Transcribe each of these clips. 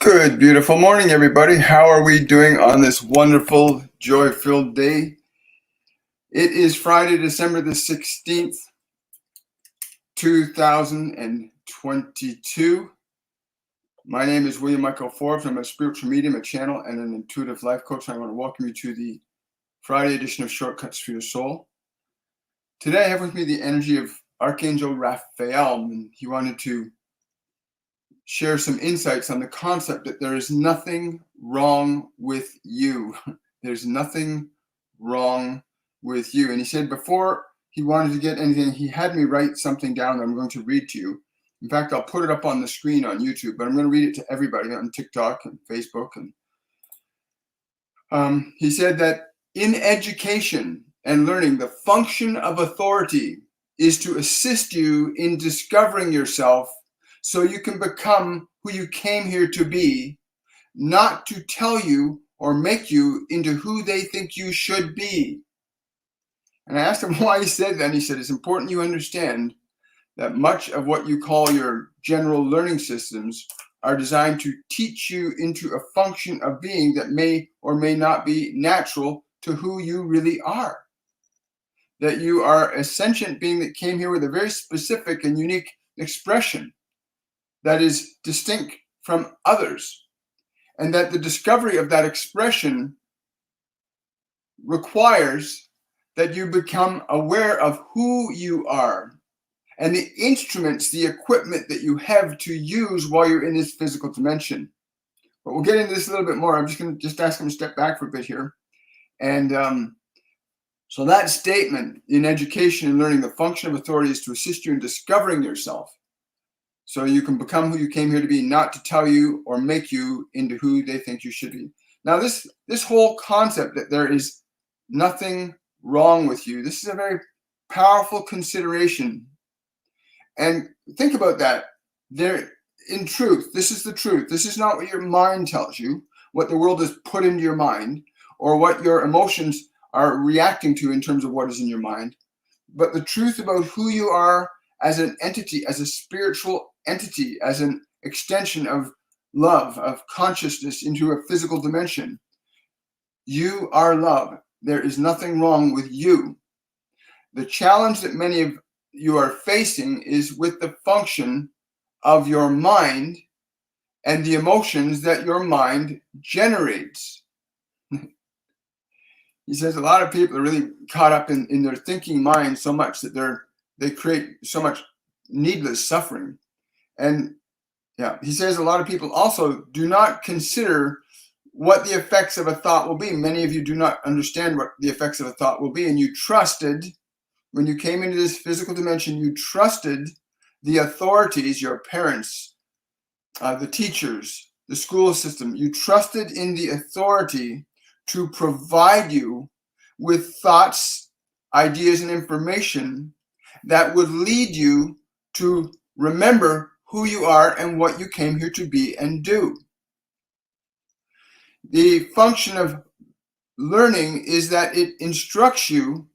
Good, beautiful morning, everybody. How are we doing on this wonderful, joy-filled day? It is Friday, December the 16th, 2022. My name is William Michael Forbes. I'm a spiritual medium, a channel, and an intuitive life coach. I want to welcome you to the Friday edition of Shortcuts for Your Soul. Today I have with me the energy of Archangel Raphael, and he wanted to share some insights on the concept that there is nothing wrong with you. There's nothing wrong with you. And he said before he wanted to get anything, he had me write something down that I'm going to read to you. In fact, I'll put it up on the screen on YouTube, but I'm going to read it to everybody on TikTok and Facebook. And he said that in education and learning, the function of authority is to assist you in discovering yourself so you can become who you came here to be, not to tell you or make you into who they think you should be. And I asked him why he said that, and he said, it's important you understand that much of what you call your general learning systems are designed to teach you into a function of being that may or may not be natural to who you really are. That you are a sentient being that came here with a very specific and unique expression that is distinct from others, and that the discovery of that expression requires that you become aware of who you are and the instruments, the equipment that you have to use while you're in this physical dimension. But we'll get into this a little bit more. I'm just going to ask him to step back for a bit here. And so that statement, in education and learning, the function of authority is to assist you in discovering yourself so you can become who you came here to be, not to tell you or make you into who they think you should be. Now, this whole concept that there is nothing wrong with you, this is a very powerful consideration. And think about that. In truth, this is the truth. This is not what your mind tells you, what the world has put into your mind, or what your emotions are reacting to in terms of what is in your mind. But the truth about who you are as an entity, as a spiritual entity, as an extension of love, of consciousness into a physical dimension. You are love. There is nothing wrong with you. The challenge that many of you are facing is with the function of your mind and the emotions that your mind generates. He says a lot of people are really caught up in their thinking mind so much that they create so much needless suffering. And yeah, he says a lot of people also do not consider what the effects of a thought will be. Many of you do not understand what the effects of a thought will be. And you trusted, when you came into this physical dimension, you trusted the authorities, your parents, the teachers, the school system. You trusted in the authority to provide you with thoughts, ideas, and information that would lead you to remember who you are and what you came here to be and do. The function of learning is that it instructs you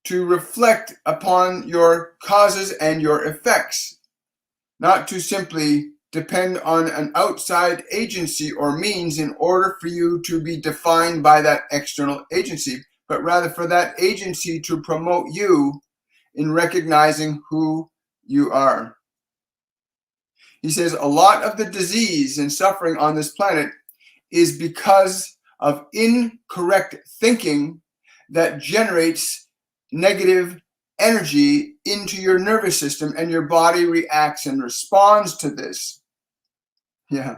to reflect upon your causes and your effects, not to simply depend on an outside agency or means in order for you to be defined by that external agency, but rather for that agency to promote you in recognizing who you are. He says a lot of the disease and suffering on this planet is because of incorrect thinking that generates negative energy into your nervous system, and your body reacts and responds to this. Yeah.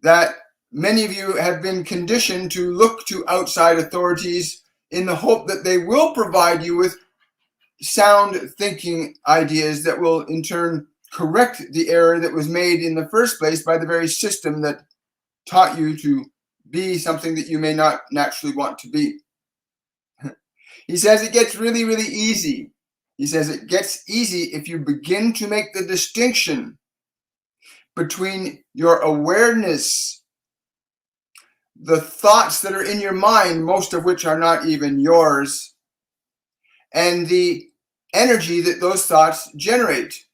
That many of you have been conditioned to look to outside authorities in the hope that they will provide you with sound thinking ideas that will in turn correct the error that was made in the first place by the very system that taught you to be something that you may not naturally want to be. He says it gets really, really easy. He says it gets easy if you begin to make the distinction between your awareness, the thoughts that are in your mind, most of which are not even yours, and the energy that those thoughts generate.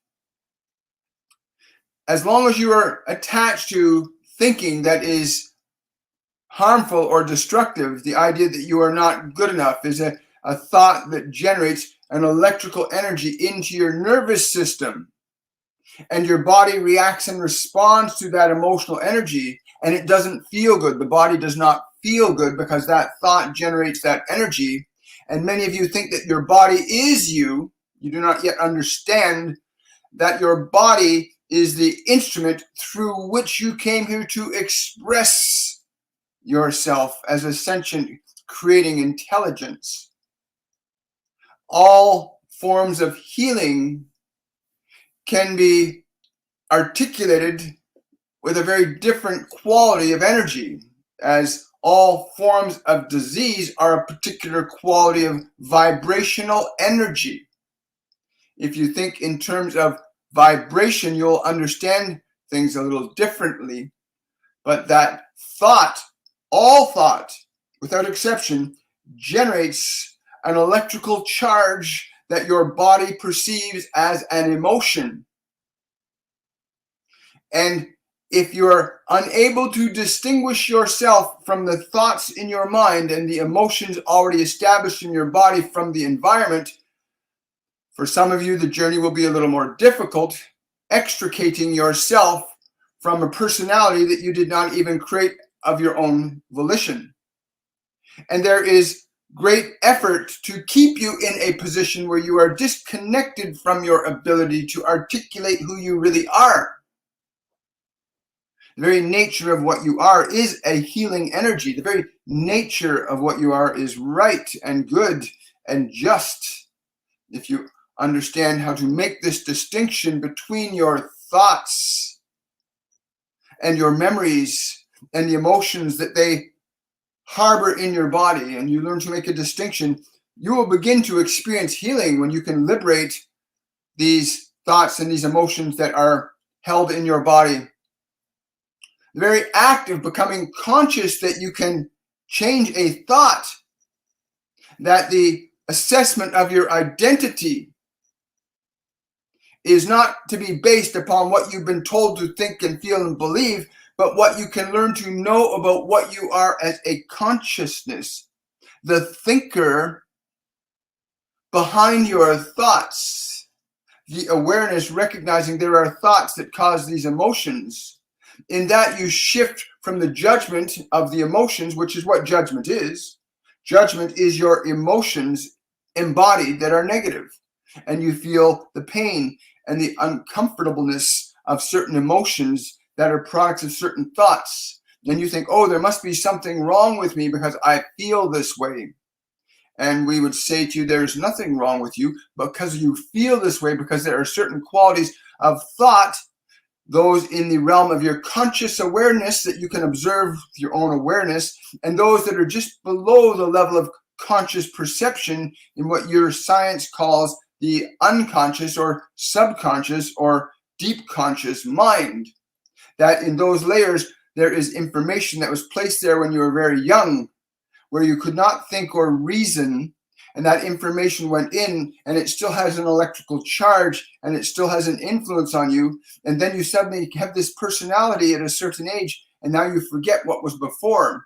as long as you are attached to thinking that is harmful or destructive, the idea that you are not good enough is a thought that generates an electrical energy into your nervous system. And your body reacts and responds to that emotional energy, and it doesn't feel good. The body does not feel good because that thought generates that energy. And many of you think that your body is you. You do not yet understand that your body is the instrument through which you came here to express yourself as Ascension, creating intelligence. All forms of healing can be articulated with a very different quality of energy, as all forms of disease are a particular quality of vibrational energy. If you think in terms of vibration, you'll understand things a little differently. But that thought, all thought, without exception, generates an electrical charge that your body perceives as an emotion. And if you're unable to distinguish yourself from the thoughts in your mind and the emotions already established in your body from the environment, for some of you, the journey will be a little more difficult, extricating yourself from a personality that you did not even create of your own volition. And there is great effort to keep you in a position where you are disconnected from your ability to articulate who you really are. The very nature of what you are is a healing energy. The very nature of what you are is right and good and just. If you understand how to make this distinction between your thoughts and your memories and the emotions that they harbor in your body, and you learn to make a distinction, you will begin to experience healing when you can liberate these thoughts and these emotions that are held in your body. The very act of becoming conscious that you can change a thought, that the assessment of your identity is not to be based upon what you've been told to think and feel and believe, but what you can learn to know about what you are as a consciousness, the thinker behind your thoughts, the awareness recognizing there are thoughts that cause these emotions. In that you shift from the judgment of the emotions, which is what judgment is. Judgment is your emotions embodied that are negative, and you feel the pain and the uncomfortableness of certain emotions that are products of certain thoughts. And you think, oh, there must be something wrong with me because I feel this way. And we would say to you, there's nothing wrong with you because you feel this way, because there are certain qualities of thought, those in the realm of your conscious awareness that you can observe with your own awareness, and those that are just below the level of conscious perception in what your science calls the unconscious or subconscious or deep conscious mind. That in those layers, there is information that was placed there when you were very young, where you could not think or reason, and that information went in, and it still has an electrical charge, and it still has an influence on you, and then you suddenly have this personality at a certain age, and now you forget what was before.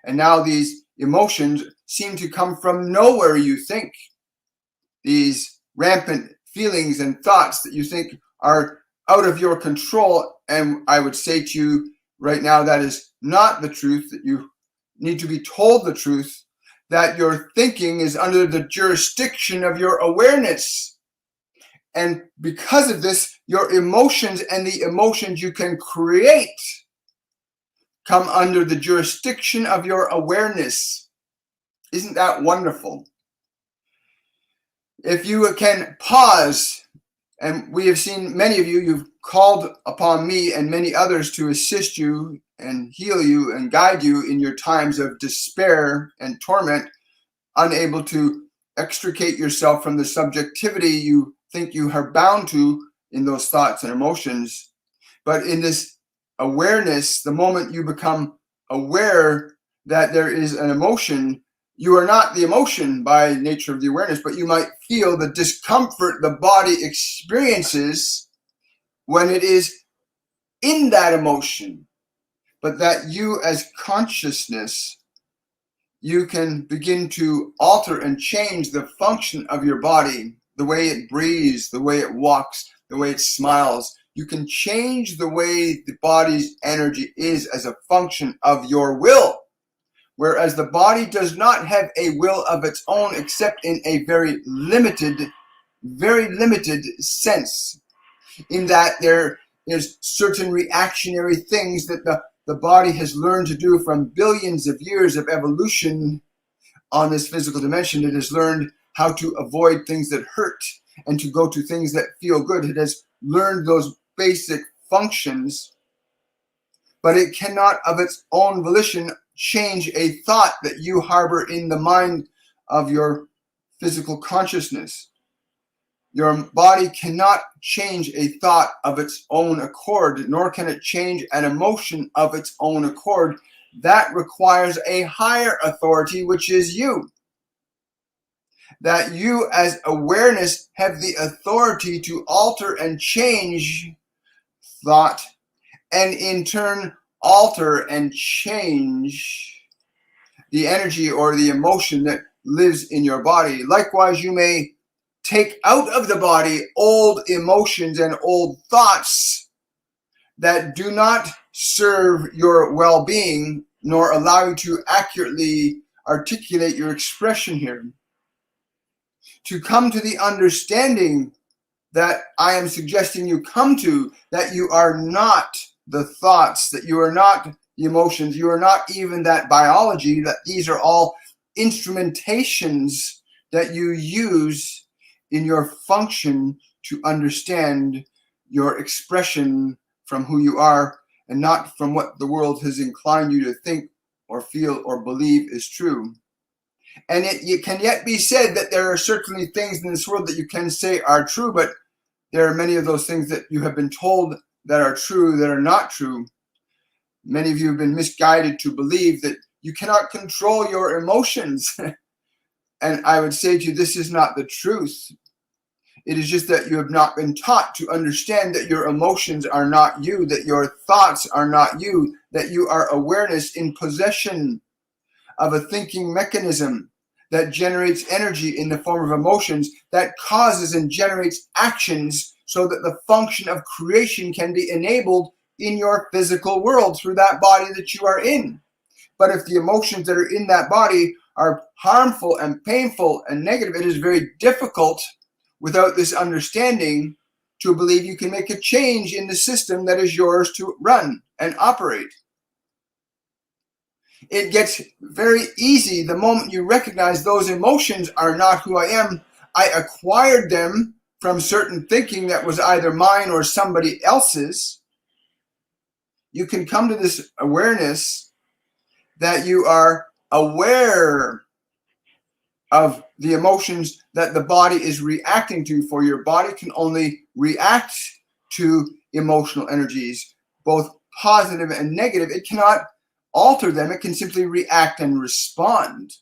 And now these emotions seem to come from nowhere, you think. These rampant feelings and thoughts that you think are out of your control, and I would say to you right now, that is not the truth, that you need to be told the truth, that your thinking is under the jurisdiction of your awareness. And because of this, your emotions and the emotions you can create come under the jurisdiction of your awareness. Isn't that wonderful? If you can pause, and we have seen many of you, you've called upon me and many others to assist you and heal you and guide you in your times of despair and torment, unable to extricate yourself from the subjectivity you think you are bound to in those thoughts and emotions. But in this awareness, the moment you become aware that there is an emotion, you are not the emotion by nature of the awareness, but you might feel the discomfort the body experiences when it is in that emotion, but that you as consciousness, you can begin to alter and change the function of your body, the way it breathes, the way it walks, the way it smiles. You can change the way the body's energy is as a function of your will. Whereas the body does not have a will of its own except in a very limited sense, in that there is certain reactionary things that the body has learned to do from billions of years of evolution on this physical dimension. It has learned how to avoid things that hurt and to go to things that feel good. It has learned those basic functions, but it cannot of its own volition change a thought that you harbor in the mind of your physical consciousness. Your body cannot change a thought of its own accord, nor can it change an emotion of its own accord. That requires a higher authority, which is you. That you as awareness have the authority to alter and change thought, and in turn alter and change the energy or the emotion that lives in your body. Likewise, you may take out of the body old emotions and old thoughts that do not serve your well-being, nor allow you to accurately articulate your expression here. To come to the understanding that I am suggesting you come to, that you are not the thoughts, that you are not the emotions, you are not even that biology, that these are all instrumentations that you use in your function to understand your expression from who you are, and not from what the world has inclined you to think or feel or believe is true. And it can yet be said that there are certainly things in this world that you can say are true, but there are many of those things that you have been told that are true that are not true. Many of you have been misguided to believe that you cannot control your emotions. And I would say to you, this is not the truth. It is just that you have not been taught to understand that your emotions are not you, that your thoughts are not you, that you are awareness in possession of a thinking mechanism that generates energy in the form of emotions, that causes and generates actions so that the function of creation can be enabled in your physical world through that body that you are in. But if the emotions that are in that body are harmful and painful and negative, it is very difficult without this understanding to believe you can make a change in the system that is yours to run and operate. It gets very easy the moment you recognize those emotions are not who I am. I acquired them from certain thinking that was either mine or somebody else's. You can come to this awareness that you are aware of the emotions that the body is reacting to, for your body can only react to emotional energies, both positive and negative. It cannot alter them. It can simply react and respond.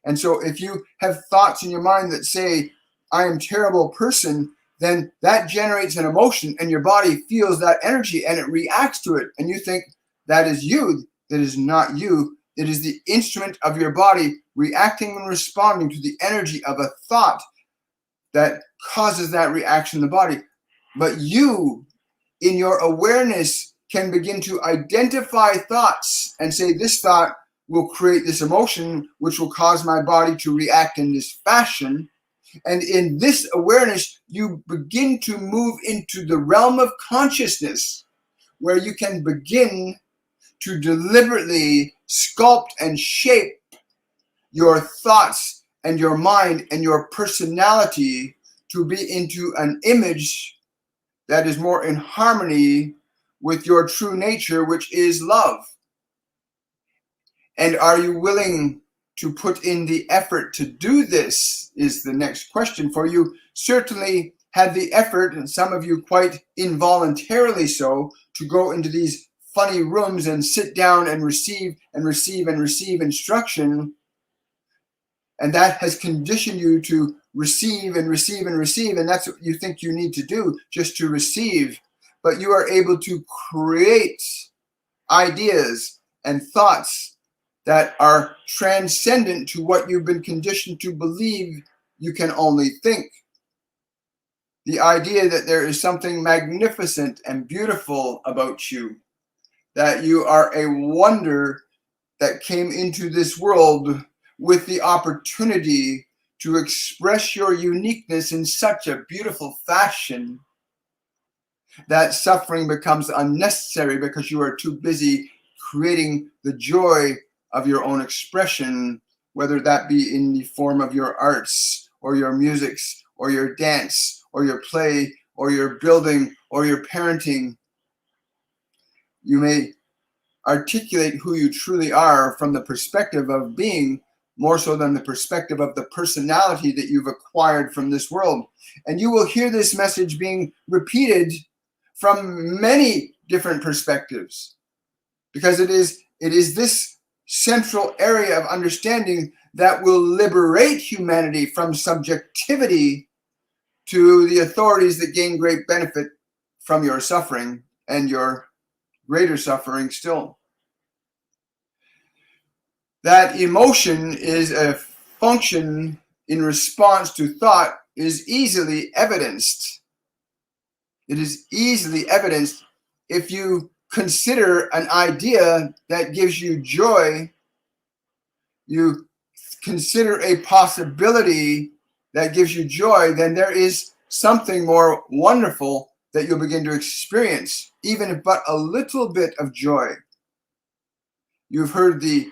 And so if you have thoughts in your mind that say, I am a terrible person, then that generates an emotion and your body feels that energy and it reacts to it. And you think that is you. That is not you. It is the instrument of your body reacting and responding to the energy of a thought that causes that reaction in the body. But you, in your awareness, can begin to identify thoughts and say, this thought will create this emotion, which will cause my body to react in this fashion. And in this awareness, you begin to move into the realm of consciousness, where you can begin to deliberately sculpt and shape your thoughts and your mind and your personality to be into an image that is more in harmony with your true nature, which is love. And are you willing to put in the effort to do this, is the next question for you. Certainly had the effort, and some of you quite involuntarily so, to go into these funny rooms and sit down and receive instruction. And that has conditioned you to receive and receive and receive. And that's what you think you need to do, just to receive. but you are able to create ideas and thoughts that are transcendent to what you've been conditioned to believe you can only think. The idea that there is something magnificent and beautiful about you, that you are a wonder that came into this world with the opportunity to express your uniqueness in such a beautiful fashion that suffering becomes unnecessary because you are too busy creating the joy of your own expression, whether that be in the form of your arts or your musics or your dance or your play or your building or your parenting. You may articulate who you truly are from the perspective of being, more so than the perspective of the personality that you've acquired from this world. And you will hear this message being repeated from many different perspectives, because it is this central area of understanding that will liberate humanity from subjectivity to the authorities that gain great benefit from your suffering and your greater suffering still. That emotion is a function in response to thought is easily evidenced. It is easily evidenced if you consider an idea that gives you joy, you consider a possibility that gives you joy, then there is something more wonderful that you'll begin to experience, even if but a little bit of joy. You've heard the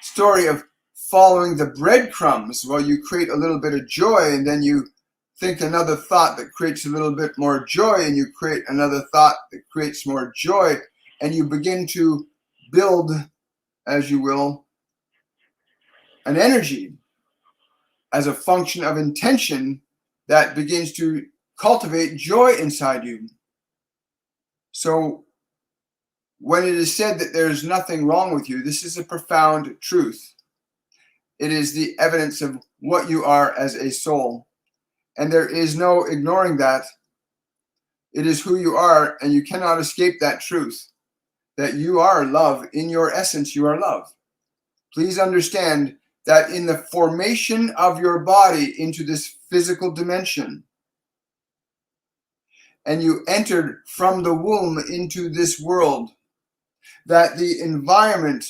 story of following the breadcrumbs. Well, you create a little bit of joy, and then you think another thought that creates a little bit more joy, and you create another thought that creates more joy, and you begin to build, as you will, an energy as a function of intention that begins to cultivate joy inside you. So when it is said that there's nothing wrong with you, this is a profound truth. It is the evidence of what you are as a soul. And there is no ignoring that. It is who you are, and you cannot escape that truth, that you are love. In your essence, you are love. Please understand that in the formation of your body into this physical dimension, and you entered from the womb into this world, that the environment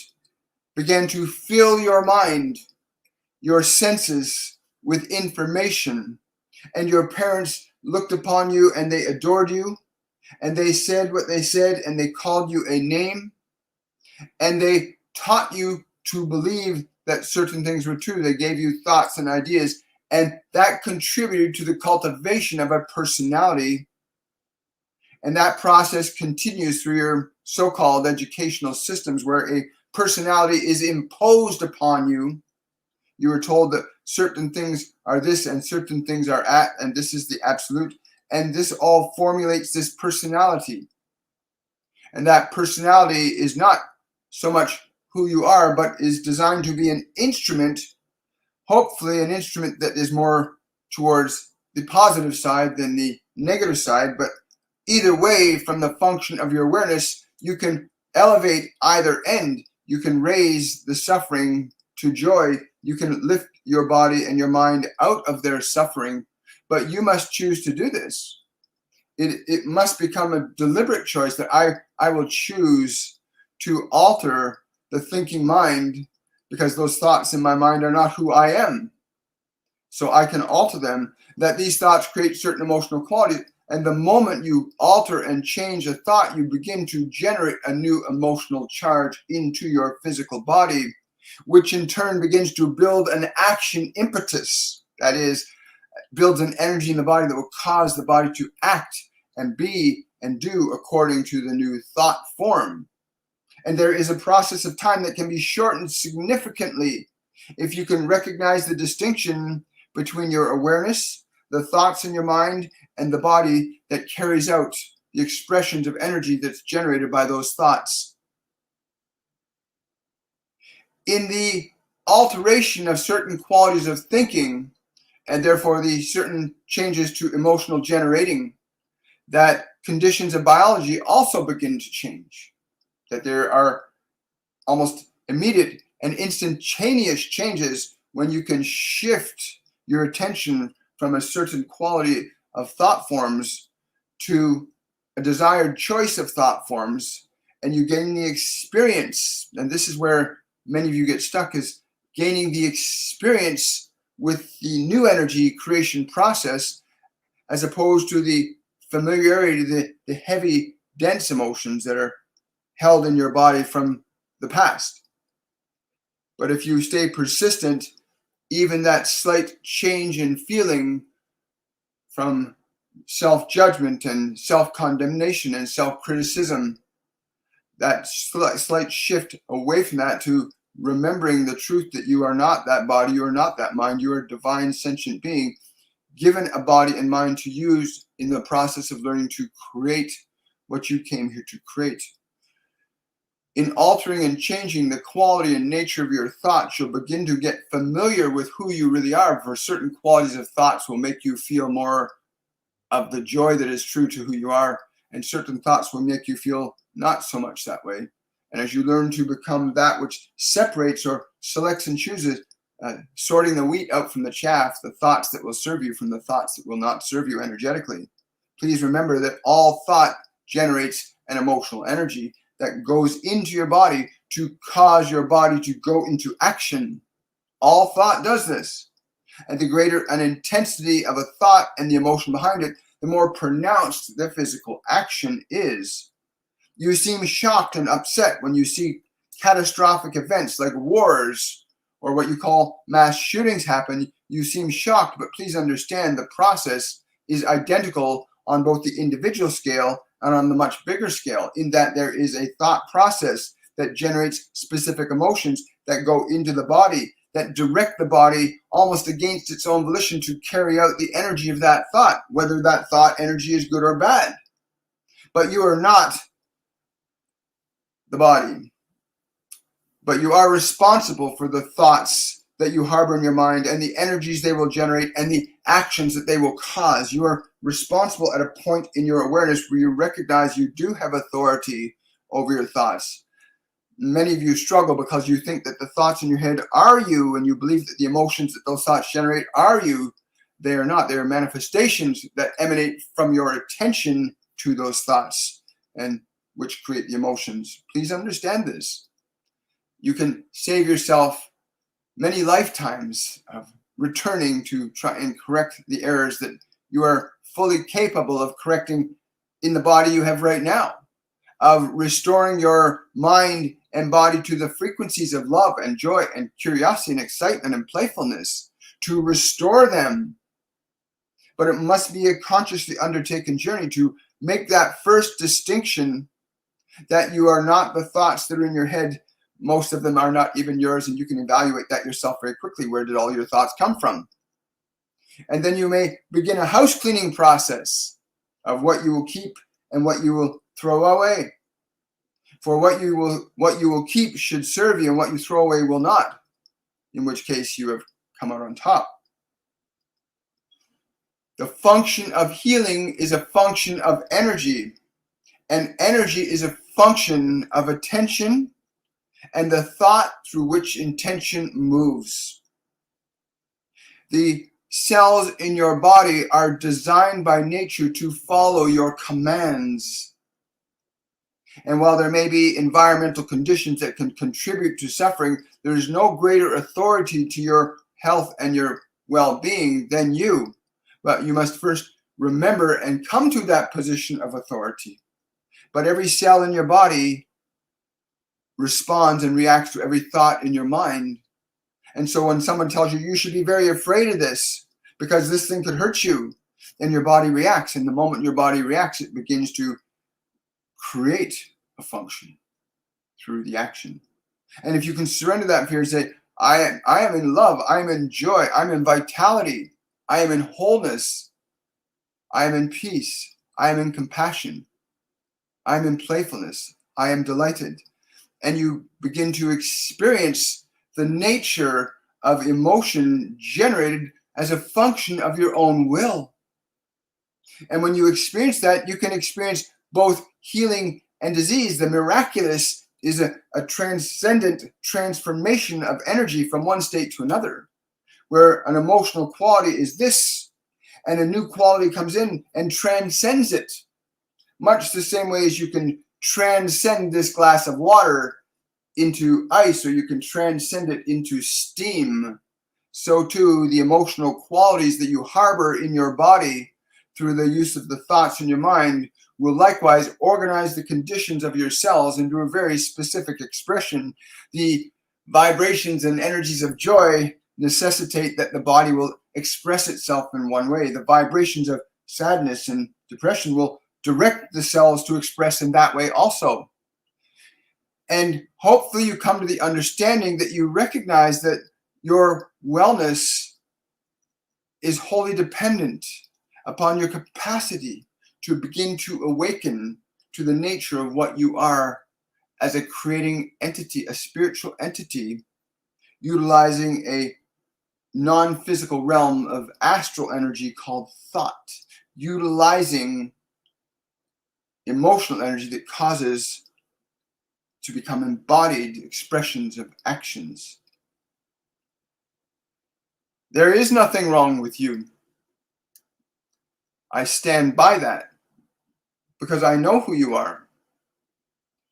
began to fill your mind, your senses with information, and your parents looked upon you and they adored you, and they said what they said, and they called you a name, and they taught you to believe that certain things were true. They gave you thoughts and ideas, and that contributed to the cultivation of a personality. And that process continues through your so-called educational systems, where a personality is imposed upon you. You are told that certain things are this and certain things are at, and this is the absolute. And this all formulates this personality. And that personality is not so much who you are, but is designed to be an instrument, hopefully an instrument that is more towards the positive side than the negative side. But either way, from the function of your awareness, you can elevate either end. You can raise the suffering to joy. You can lift your body and your mind out of their suffering, but you must choose to do this. It must become a deliberate choice that I will choose to alter the thinking mind, because those thoughts in my mind are not who I am. So I can alter them, that these thoughts create certain emotional qualities. And the moment you alter and change a thought, you begin to generate a new emotional charge into your physical body, which in turn begins to build an action impetus. That is, builds an energy in the body that will cause the body to act and be and do according to the new thought form. And there is a process of time that can be shortened significantly if you can recognize the distinction between your awareness, the thoughts in your mind, and the body that carries out the expressions of energy that's generated by those thoughts. In the alteration of certain qualities of thinking, and therefore the certain changes to emotional generating, that conditions of biology also begin to change. That there are almost immediate and instantaneous changes when you can shift your attention from a certain quality of thought forms to a desired choice of thought forms, and you gain the experience. And this is where many of you get stuck, is gaining the experience with the new energy creation process, as opposed to the familiarity, the heavy, dense emotions that are held in your body from the past. But if you stay persistent, even that slight change in feeling from self-judgment and self-condemnation and self-criticism, that slight shift away from that to remembering the truth that you are not that body, you are not that mind, you are a divine sentient being, given a body and mind to use in the process of learning to create what you came here to create. In altering and changing the quality and nature of your thoughts, you'll begin to get familiar with who you really are, for certain qualities of thoughts will make you feel more of the joy that is true to who you are, and certain thoughts will make you feel not so much that way. And as you learn to become that which separates or selects and chooses, sorting the wheat out from the chaff, the thoughts that will serve you from the thoughts that will not serve you energetically. Please remember that all thought generates an emotional energy that goes into your body to cause your body to go into action. All thought does this. And the greater an intensity of a thought and the emotion behind it, the more pronounced the physical action is. You seem shocked and upset when you see catastrophic events like wars or what you call mass shootings happen. You seem shocked, but please understand the process is identical on both the individual scale and on the much bigger scale, in that there is a thought process that generates specific emotions that go into the body, that direct the body almost against its own volition to carry out the energy of that thought, whether that thought energy is good or bad. But you are not the body, but you are responsible for the thoughts that you harbor in your mind and the energies they will generate and the actions that they will cause. You are responsible at a point in your awareness where you recognize you do have authority over your thoughts. Many of you struggle because you think that the thoughts in your head are you, and you believe that the emotions that those thoughts generate are you. They are not. They are manifestations that emanate from your attention to those thoughts, and which create the emotions. Please understand this. You can save yourself many lifetimes of returning to try and correct the errors that you are fully capable of correcting in the body you have right now, of restoring your mind and body to the frequencies of love and joy and curiosity and excitement and playfulness, to restore them. But it must be a consciously undertaken journey to make that first distinction that you are not the thoughts that are in your head. Most of them are not even yours, and you can evaluate that yourself very quickly. Where did all your thoughts come from? And then you may begin a house cleaning process of what you will keep and what you will throw away. For what you will keep should serve you, and what you throw away will not, in which case you have come out on top. The function of healing is a function of energy, and energy is a function of attention and the thought through which intention moves. The cells in your body are designed by nature to follow your commands. And while there may be environmental conditions that can contribute to suffering, there is no greater authority to your health and your well-being than you. But you must first remember and come to that position of authority. But every cell in your body responds and reacts to every thought in your mind. And so when someone tells you, you should be very afraid of this because this thing could hurt you, and your body reacts. And the moment your body reacts, it begins to create a function through the action. And if you can surrender that fear and say, I am in love, I am in joy, I'm in vitality, I am in wholeness, I am in peace, I am in compassion, I am in playfulness, I am delighted. And you begin to experience the nature of emotion generated as a function of your own will. And when you experience that, you can experience both healing and disease. The miraculous is a transcendent transformation of energy from one state to another, where an emotional quality is this, and a new quality comes in and transcends it. Much the same way as you can transcend this glass of water into ice, or you can transcend it into steam, so too the emotional qualities that you harbor in your body through the use of the thoughts in your mind will likewise organize the conditions of your cells into a very specific expression. The vibrations and energies of joy necessitate that the body will express itself in one way. The vibrations of sadness and depression will direct the cells to express in that way also. And hopefully you come to the understanding that you recognize that your wellness is wholly dependent upon your capacity to begin to awaken to the nature of what you are as a creating entity, a spiritual entity, utilizing a non-physical realm of astral energy called thought, utilizing emotional energy that causes to become embodied expressions of actions. There is nothing wrong with you. I stand by that because I know who you are.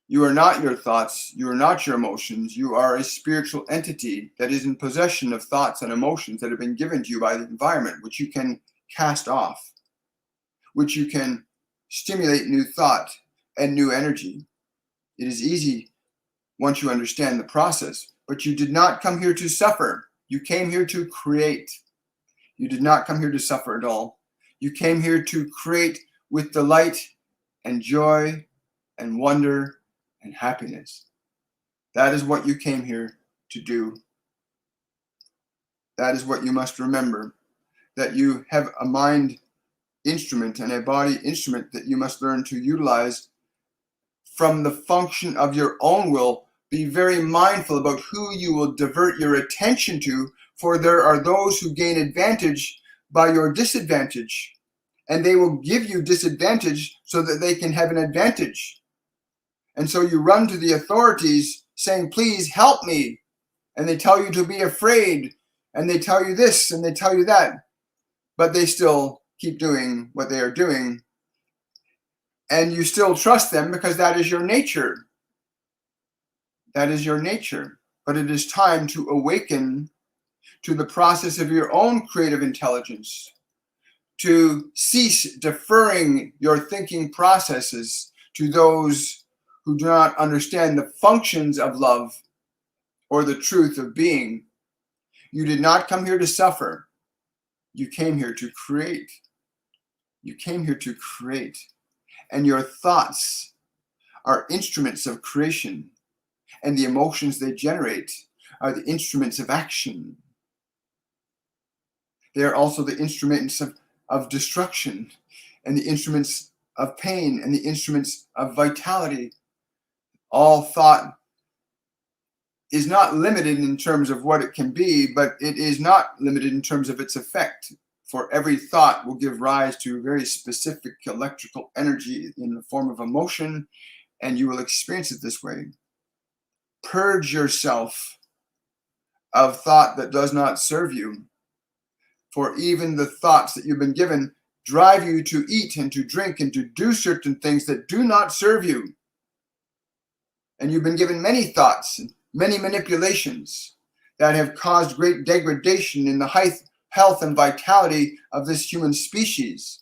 You are not your thoughts. You are not your emotions. You are a spiritual entity that is in possession of thoughts and emotions that have been given to you by the environment, which you can cast off, which you can stimulate new thought and new energy. It is easy once you understand the process, but you did not come here to suffer. You came here to create. You did not come here to suffer at all. You came here to create with delight and joy and wonder and happiness. That is what you came here to do. That is what you must remember, that you have a mind instrument and a body instrument that you must learn to utilize from the function of your own will. Be very mindful about who you will divert your attention to, for there are those who gain advantage by your disadvantage, and they will give you disadvantage so that they can have an advantage. And so you run to the authorities saying, please help me. And they tell you to be afraid. And they tell you this and they tell you that. But they still keep doing what they are doing. And you still trust them because that is your nature. That is your nature. But it is time to awaken to the process of your own creative intelligence, to cease deferring your thinking processes to those who do not understand the functions of love or the truth of being. You did not come here to suffer. You came here to create. You came here to create. And your thoughts are instruments of creation, and the emotions they generate are the instruments of action. They are also the instruments of destruction, and the instruments of pain, and the instruments of vitality. All thought is not limited in terms of what it can be, but it is not limited in terms of its effect. For every thought will give rise to very specific electrical energy in the form of emotion, and you will experience it this way. Purge yourself of thought that does not serve you. For even the thoughts that you've been given drive you to eat and to drink and to do certain things that do not serve you. And you've been given many thoughts, many manipulations that have caused great degradation in the health and vitality of this human species.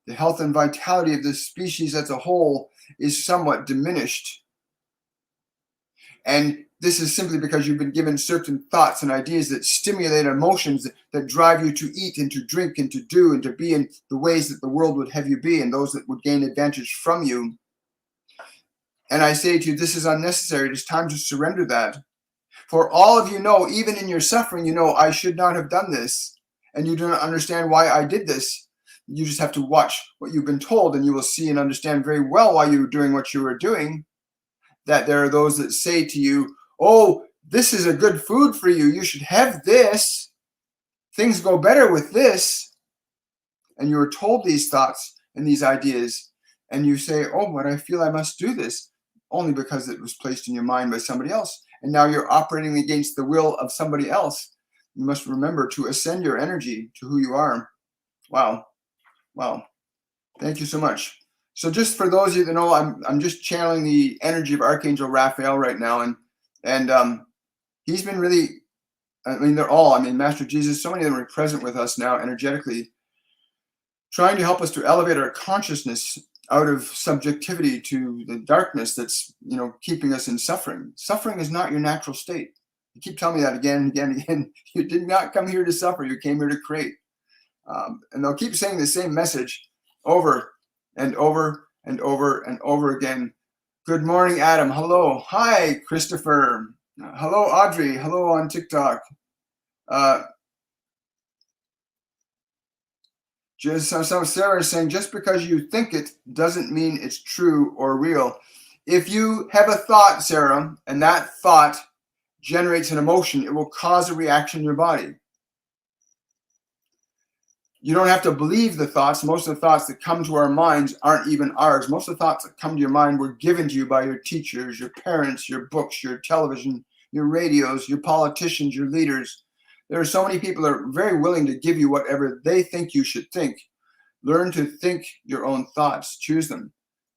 The health and vitality of this species as a whole is somewhat diminished. And this is simply because you've been given certain thoughts and ideas that stimulate emotions that drive you to eat and to drink and to do and to be in the ways that the world would have you be and those that would gain advantage from you. And I say to you, this is unnecessary. It is time to surrender that. For all of you know, even in your suffering, you know, I should not have done this. And you do not understand why I did this. You just have to watch what you've been told, and you will see and understand very well why you were doing what you were doing. That there are those that say to you, oh, this is a good food for you. You should have this. Things go better with this. and you were told these thoughts and these ideas, and you say, oh, but I feel I must do this, only because it was placed in your mind by somebody else. And now you're operating against the will of somebody else. You must remember to ascend your energy to who you are. Wow. Wow. Thank you so much. So just for those of you that know, I'm just channeling the energy of Archangel Raphael right now. And he's been really, I mean, they're all, I mean, Master Jesus, so many of them are present with us now energetically, trying to help us to elevate our consciousness out of subjectivity to the darkness that's, you know, keeping us in suffering. Suffering is not your natural state. You keep telling me that again and again and again. You did not come here to suffer. You came here to create. And they'll keep saying the same message over and over and over and over again. Good morning, Adam. Hello. Hi, Christopher. Hello, Audrey. Hello on TikTok. So Sarah is saying, just because you think it doesn't mean it's true or real. If you have a thought, Sarah, and that thought generates an emotion, it will cause a reaction in your body. You don't have to believe the thoughts. Most of the thoughts that come to our minds aren't even ours. Most of the thoughts that come to your mind were given to you by your teachers, your parents, your books, your television, your radios, your politicians, your leaders. There are so many people that are very willing to give you whatever they think you should think. Learn to think your own thoughts. Choose them.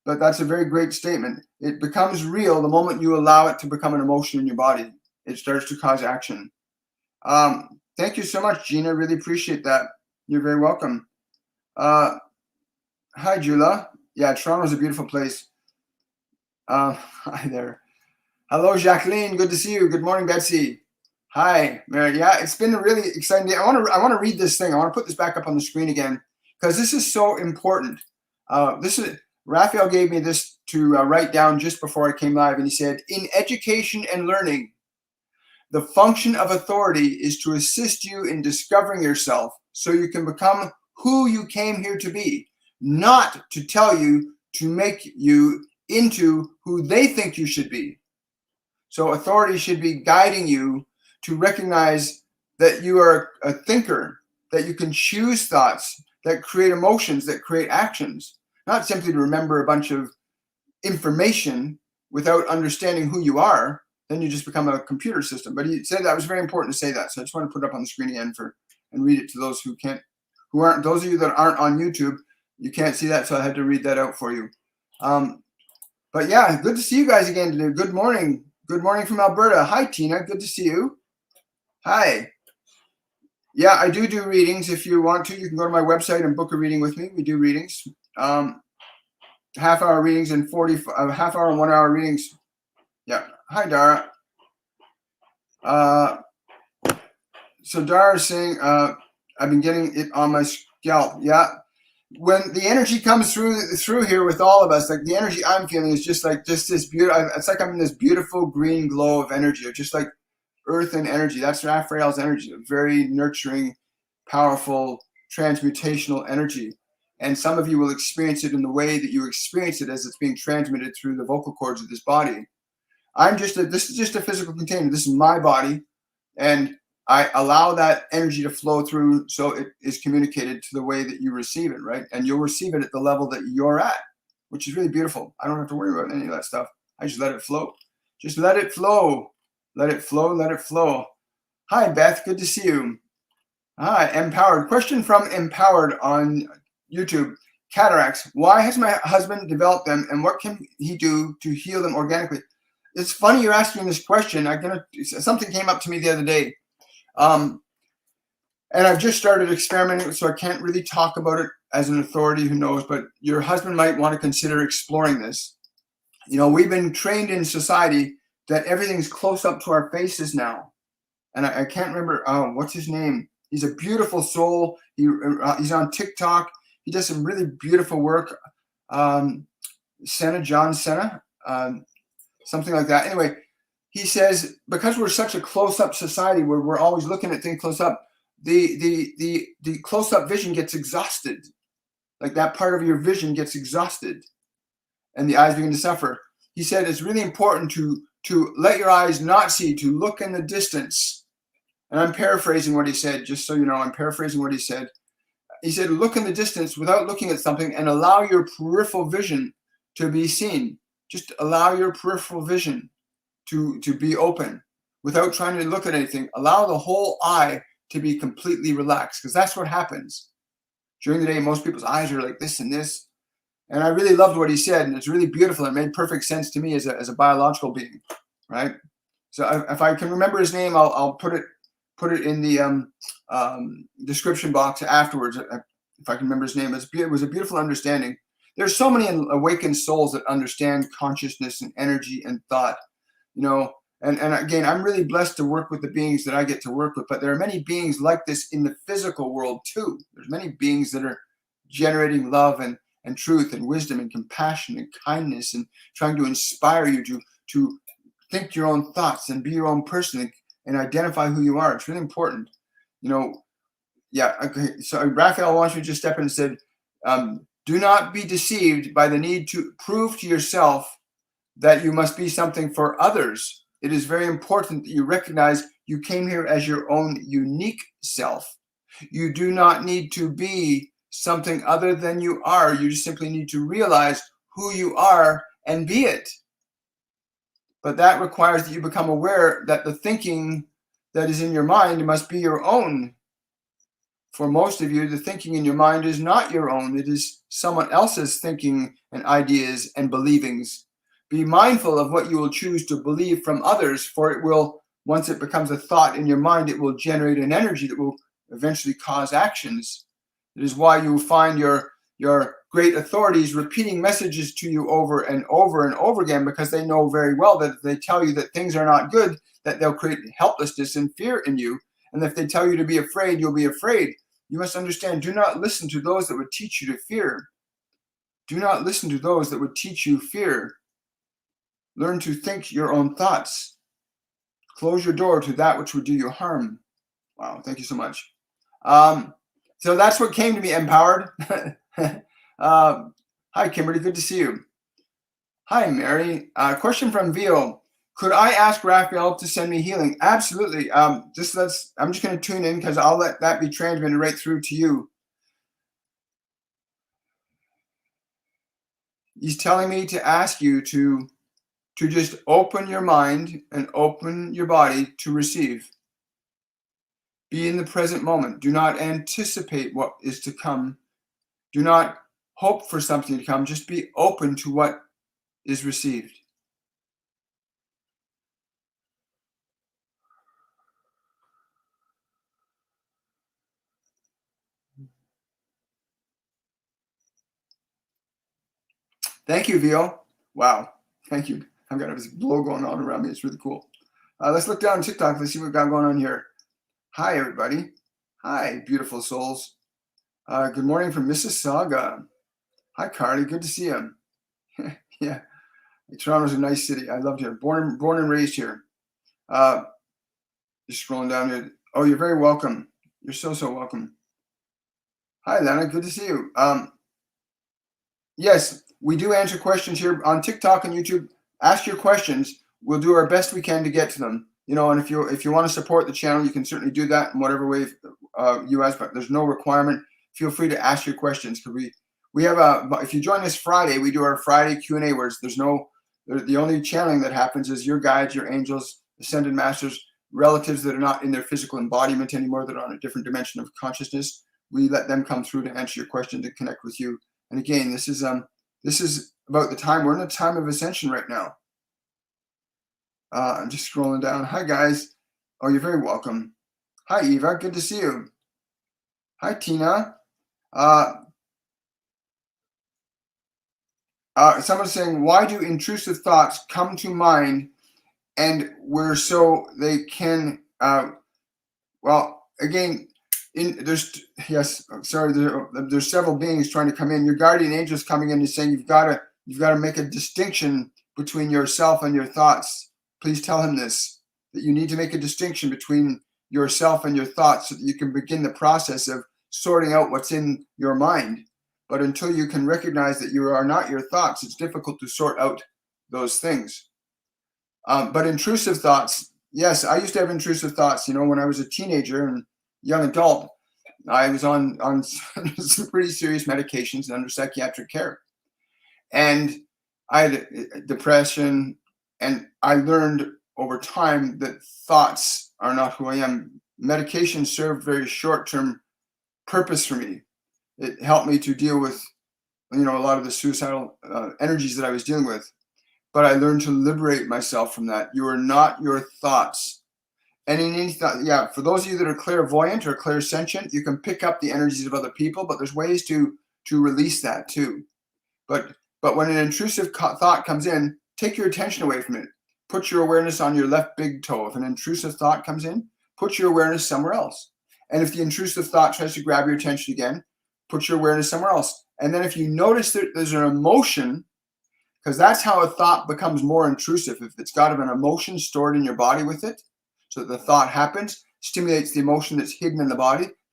But that's a very great statement. It becomes real the moment you allow it to become an emotion in your body. It starts to cause action. Thank you so much, Gina. Really appreciate that. You're very welcome. Hi, Jula. Yeah, Toronto's a beautiful place. Hi there. Hello, Jacqueline. Good to see you. Good morning, Betsy. Hi, Mary. Yeah, it's been a really exciting day. I want to read this thing. I want to put this back up on the screen again because this is so important. Raphael gave me this to write down just before I came live, and he said, in education and learning, the function of authority is to assist you in discovering yourself so you can become who you came here to be, not to tell you to make you into who they think you should be. So authority should be guiding you to recognize that you are a thinker, that you can choose thoughts that create emotions, that create actions, not simply to remember a bunch of information without understanding who you are. Then you just become a computer system. But he said that was very important to say that. So I just want to put it up on the screen again and read it to those those of you that aren't on YouTube, you can't see that. So I had to read that out for you. But yeah, good to see you guys again today. Good morning. Good morning from Alberta. Hi, Tina. Good to see you. Hi. Yeah, I do readings. If you want to, you can go to my website and book a reading with me. We do readings. Half-hour readings and half-hour and 1 hour readings. Yeah. Hi, Dara. So Dara is saying, I've been getting it on my scalp. Yeah. When the energy comes through here with all of us, like the energy I'm feeling is just this beautiful. It's like I'm in this beautiful green glow of energy, just like earth and energy. That's Raphael's energy, a very nurturing, powerful, transmutational energy. And some of you will experience it in the way that you experience it as it's being transmitted through the vocal cords of this body. This is just a physical container. This is my body, and I allow that energy to flow through so it is communicated to the way that you receive it, right? And you'll receive it at the level that you're at, which is really beautiful. I don't have to worry about any of that stuff. I just let it flow. Just let it flow. Let it flow. Let it flow. Hi, Beth. Good to see you. Hi, Empowered. Question from Empowered on YouTube. Cataracts. Why has my husband developed them, and what can he do to heal them organically? It's funny you're asking this question. Something came up to me the other day. And I've just started experimenting, so I can't really talk about it as an authority, who knows, but your husband might want to consider exploring this. You know, we've been trained in society that everything's close up to our faces now. And I can't remember, what's his name? He's a beautiful soul. He's on TikTok. He does some really beautiful work. John Senna, something like that. Anyway, he says, because we're such a close-up society where we're always looking at things close up, the close-up vision gets exhausted. Like that part of your vision gets exhausted and the eyes begin to suffer. He said it's really important to let your eyes not see, to look in the distance. And I'm paraphrasing what he said, just so you know, I'm paraphrasing what he said. he said, look in the distance without looking at something and allow your peripheral vision to be seen. Just allow your peripheral vision to be open without trying to look at anything. Allow the whole eye to be completely relaxed, because that's what happens. During the day, most people's eyes are like this and this. And I really loved what he said, and it's really beautiful. It made perfect sense to me as a biological being, right? So if I can remember his name, I'll put it in the description box afterwards. If I can remember his name, it was a beautiful understanding. There's so many awakened souls that understand consciousness and energy and thought, you know. And again, I'm really blessed to work with the beings that I get to work with. But there are many beings like this in the physical world too. There's many beings that are generating love and truth and wisdom and compassion and kindness and trying to inspire you to think your own thoughts and be your own person and identify who you are. It's really important, you know. Yeah. Okay. So Raphael wants you to just step in and said, do not be deceived by the need to prove to yourself that you must be something for others. It is very important that you recognize you came here as your own unique self. You do not need to be something other than you are. You just simply need to realize who you are and be it. But that requires that you become aware that the thinking that is in your mind must be your own. For most of you, the thinking in your mind is not your own. It is someone else's thinking and ideas and believings. Be mindful of what you will choose to believe from others, for it will, once it becomes a thought in your mind, it will generate an energy that will eventually cause actions. It is why you find your great authorities repeating messages to you over and over and over again, because they know very well that if they tell you that things are not good, that they'll create helplessness and fear in you. And if they tell you to be afraid, you'll be afraid. You must understand, do not listen to those that would teach you to fear. Do not listen to those that would teach you fear. Learn to think your own thoughts. Close your door to that which would do you harm. Wow, thank you so much. So that's what came to me, Empowered. Hi, Kimberly, good to see you. Hi, Mary. Question from Vio. Could I ask Raphael to send me healing? Absolutely. I'm just going to tune in because I'll let that be transmitted right through to you. He's telling me to ask you to just open your mind and open your body to receive. Be in the present moment. Do not anticipate what is to come. Do not hope for something to come. Just be open to what is received. Thank you, Vio. Wow. Thank you. I've got this glow going on around me. It's really cool. Let's look down TikTok. Let's see what we've got going on here. Hi, everybody. Hi, beautiful souls. Good morning from Mississauga. Hi, Carly. Good to see you. Yeah. Toronto's a nice city. I loved it. Born and raised here. Just scrolling down here. Oh, you're very welcome. You're so welcome. Hi, Lana. Good to see you. Yes, we do answer questions here on TikTok and YouTube. Ask your questions. We'll do our best we can to get to them. You know, and if you want to support the channel, you can certainly do that in whatever way you ask. But there's no requirement. Feel free to ask your questions, because we have if you join us Friday, we do our Friday Q&A, where the only channeling that happens is your guides, your angels, ascended masters, relatives that are not in their physical embodiment anymore, that are on a different dimension of consciousness. We let them come through to answer your question, to connect with you. And again, this is about the time. We're in a time of ascension right now. I'm just scrolling down. Hi, guys. Oh, you're very welcome. Hi, Eva. Good to see you. Hi, Tina. Someone's saying, why do intrusive thoughts come to mind, and they can, well, again, there's several beings trying to come in. Your guardian angel is coming in and saying, you've got to make a distinction between yourself and your thoughts. Please tell him this, that you need to make a distinction between yourself and your thoughts, so that you can begin the process of sorting out what's in your mind. But until you can recognize that you are not your thoughts, it's difficult to sort out those things. But intrusive thoughts, yes, I used to have intrusive thoughts, when I was a teenager and young adult. I was on some pretty serious medications and under psychiatric care. And I had depression, and I learned over time that thoughts are not who I am. Medication served very short-term purpose for me. It helped me to deal with, a lot of the suicidal energies that I was dealing with. But I learned to liberate myself from that. You are not your thoughts. And in any thought, yeah, for those of you that are clairvoyant or clairsentient, you can pick up the energies of other people, but there's ways to release that too. But when an intrusive thought comes in, take your attention away from it. Put your awareness on your left big toe. If an intrusive thought comes in, put your awareness somewhere else. And if the intrusive thought tries to grab your attention again, put your awareness somewhere else. And then if you notice that there's an emotion, because that's how a thought becomes more intrusive. If it's got an emotion stored in your body with it, so that the thought happens, stimulates the emotion that's hidden in the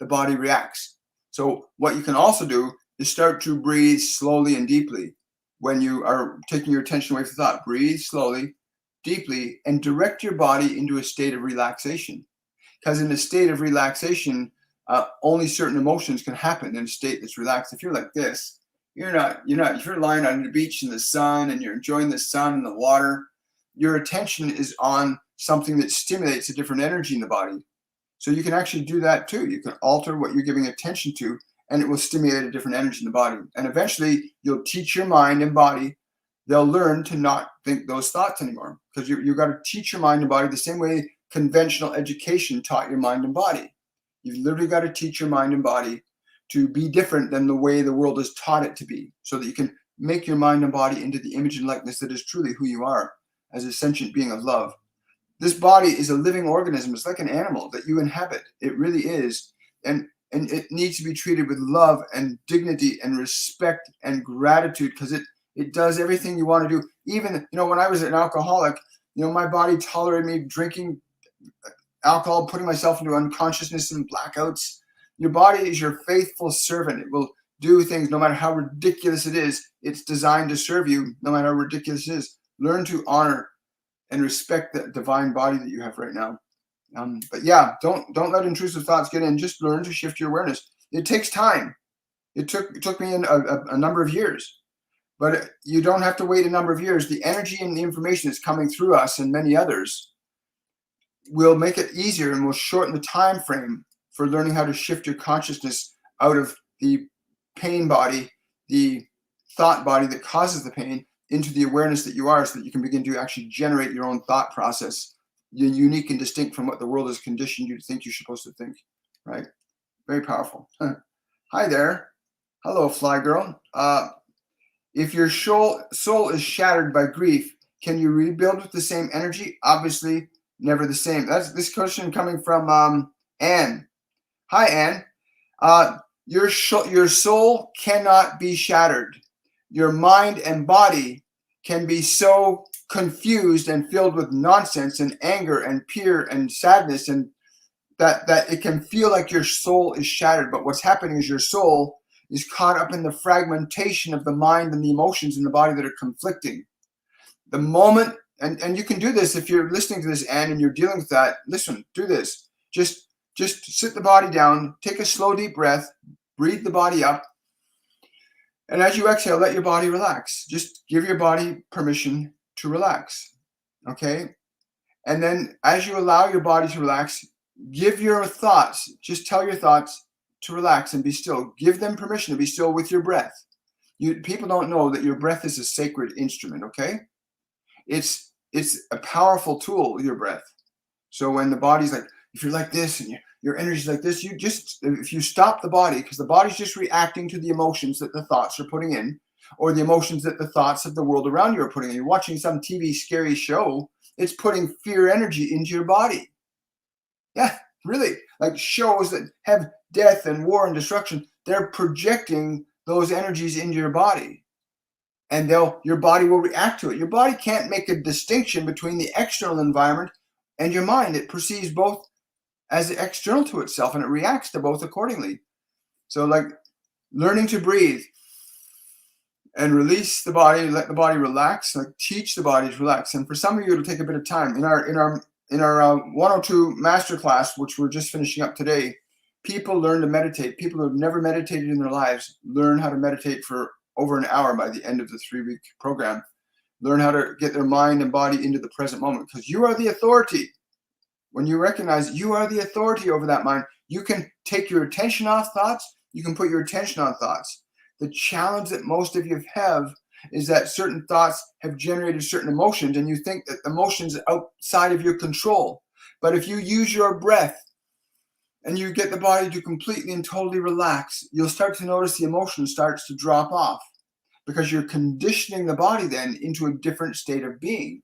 body reacts. So what you can also do is start to breathe slowly and deeply. When you are taking your attention away from thought, breathe slowly, deeply, and direct your body into a state of relaxation. Because in a state of relaxation, only certain emotions can happen in a state that's relaxed. If you're like this, you're not, if you're lying on the beach in the sun and you're enjoying the sun and the water, your attention is on something that stimulates a different energy in the body. So you can actually do that too. You can alter what you're giving attention to, and it will stimulate a different energy in the body. And eventually you'll teach your mind and body, they'll learn to not think those thoughts anymore. Because you've got to teach your mind and body the same way conventional education taught your mind and body. You've literally got to teach your mind and body to be different than the way the world has taught it to be, so that you can make your mind and body into the image and likeness that is truly who you are as a sentient being of love. This body is a living organism. It's like an animal that you inhabit. It really is. And it needs to be treated with love and dignity and respect and gratitude, because it does everything you want to do. Even, when I was an alcoholic, my body tolerated me drinking alcohol, putting myself into unconsciousness and blackouts. Your body is your faithful servant. It will do things no matter how ridiculous it is. It's designed to serve you no matter how ridiculous it is. Learn to honor and respect that divine body that you have right now. But yeah, don't let intrusive thoughts get in. Just learn to shift your awareness. It takes time. It took me a number of years, but you don't have to wait a number of years. The energy and the information that's coming through us and many others will make it easier and will shorten the time frame for learning how to shift your consciousness out of the pain body, the thought body that causes the pain, into the awareness that you are, so that you can begin to actually generate your own thought process, unique and distinct from what the world has conditioned you to think you're supposed to think, right? Very powerful. Hi there. Hello, Fly Girl. If your soul is shattered by grief, can you rebuild with the same energy? Obviously, never the same. That's this question coming from Anne. Hi, Anne. Your soul cannot be shattered. Your mind and body can be so confused and filled with nonsense and anger and fear and sadness, and that it can feel like your soul is shattered. But what's happening is your soul is caught up in the fragmentation of the mind and the emotions in the body that are conflicting. The moment, and you can do this if you're listening to this, Anne, and you're dealing with that. Listen, do this. Just sit the body down, take a slow, deep breath, breathe the body up. And as you exhale, let your body relax. Just give your body permission to relax, okay? And then as you allow your body to relax, give your thoughts, just tell your thoughts to relax and be still. Give them permission to be still with your breath. People don't know that your breath is a sacred instrument, okay? It's a powerful tool, your breath. So when the body's like, if you're like this and your energy's like this, if you stop the body, because the body's just reacting to the emotions that the thoughts are putting in, or the emotions that the thoughts of the world around you are putting in. You're watching some TV scary show, it's putting fear energy into your body. Yeah, really. Like shows that have death and war and destruction, they're projecting those energies into your body. And your body will react to it. Your body can't make a distinction between the external environment and your mind. It perceives both as external to itself, and it reacts to both accordingly. So like learning to breathe and release the body, let the body relax, like teach the body to relax. And for some of you, it'll take a bit of time. In our 102 Masterclass, which we're just finishing up today, people learn to meditate. People who have never meditated in their lives learn how to meditate for over an hour by the end of the 3-week program. Learn how to get their mind and body into the present moment, because you are the authority. When you recognize you are the authority over that mind, you can take your attention off thoughts. You can put your attention on thoughts. The challenge that most of you have is that certain thoughts have generated certain emotions, and you think that emotions are outside of your control. But if you use your breath and you get the body to completely and totally relax, you'll start to notice the emotion starts to drop off, because you're conditioning the body then into a different state of being.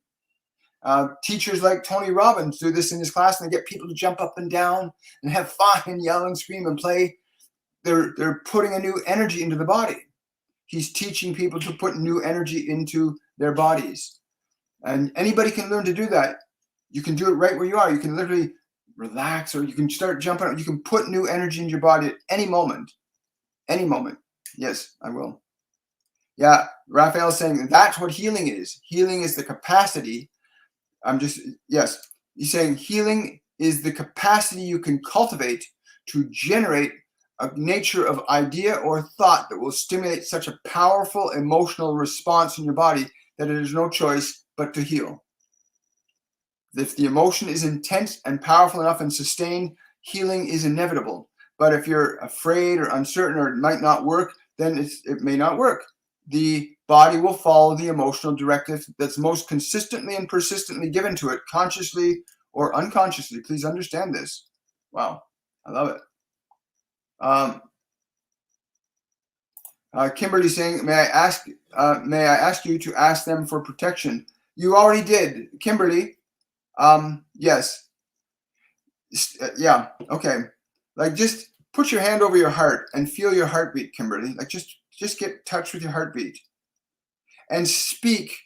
Teachers like Tony Robbins do this in his class, and they get people to jump up and down and have fun and yell and scream and play. They're putting a new energy into the body. He's teaching people to put new energy into their bodies. And anybody can learn to do that. You can do it right where you are. You can literally relax, or you can start jumping. You can put new energy in your body at any moment. Any moment. Yes, I will. Yeah, Raphael's saying that's what healing is. Healing is the capacity. Yes, he's saying healing is the capacity you can cultivate to generate a nature of idea or thought that will stimulate such a powerful emotional response in your body that it is no choice but to heal. If the emotion is intense and powerful enough and sustained, healing is inevitable. But if you're afraid or uncertain, or it might not work, then it may not work. The body will follow the emotional directive that's most consistently and persistently given to it, consciously or unconsciously. Please understand this. Wow, I love it. Kimberly saying, may I ask you to ask them for protection? You already did, Kimberly. Yes. Yeah. Okay. Like, just put your hand over your heart and feel your heartbeat, Kimberly. Like, just get in touch with your heartbeat and speak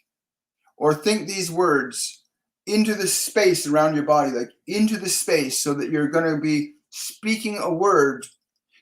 or think these words into the space around your body, like into the space, so that you're going to be speaking a word,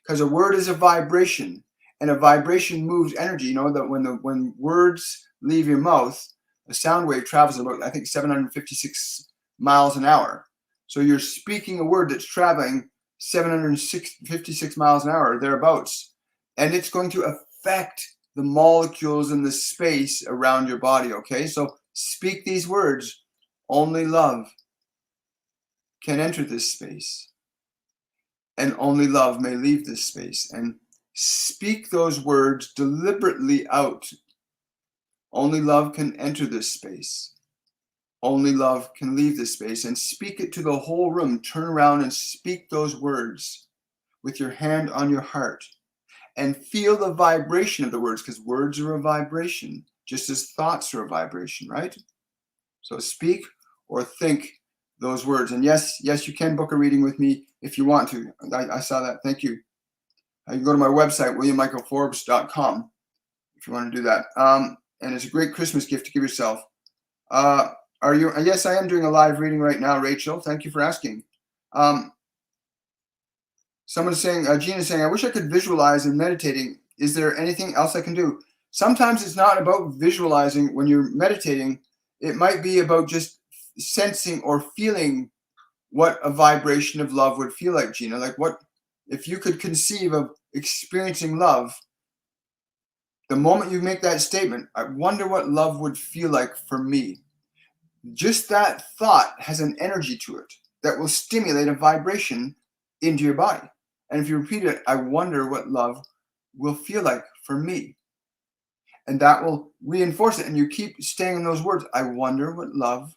because a word is a vibration, and a vibration moves energy. You know that when words leave your mouth, a sound wave travels about, I think, 756 miles an hour. So you're speaking a word that's traveling 756 miles an hour, thereabouts, and it's going to affect the molecules in the space around your body. Okay, so speak these words. Only love can enter this space, and only love may leave this space. And speak those words deliberately out. Only love can enter this space. Only love can leave this space. And speak it to the whole room. Turn around and speak those words with your hand on your heart. And feel the vibration of the words, because words are a vibration, just as thoughts are a vibration, right? So speak or think those words. And yes, you can book a reading with me if you want to. I saw that. Thank you. You can go to my website, williammichaelforbes.com, if you want to do that. And it's a great Christmas gift to give yourself. Are you? Yes, I am doing a live reading right now, Rachel. Thank you for asking. Someone's saying, Gina's saying, I wish I could visualize in meditating. Is there anything else I can do? Sometimes it's not about visualizing when you're meditating. It might be about just sensing or feeling what a vibration of love would feel like, Gina. Like, what if you could conceive of experiencing love? The moment you make that statement, I wonder what love would feel like for me. Just that thought has an energy to it that will stimulate a vibration into your body. And if you repeat it, I wonder what love will feel like for me. And that will reinforce it. And you keep staying in those words. I wonder what love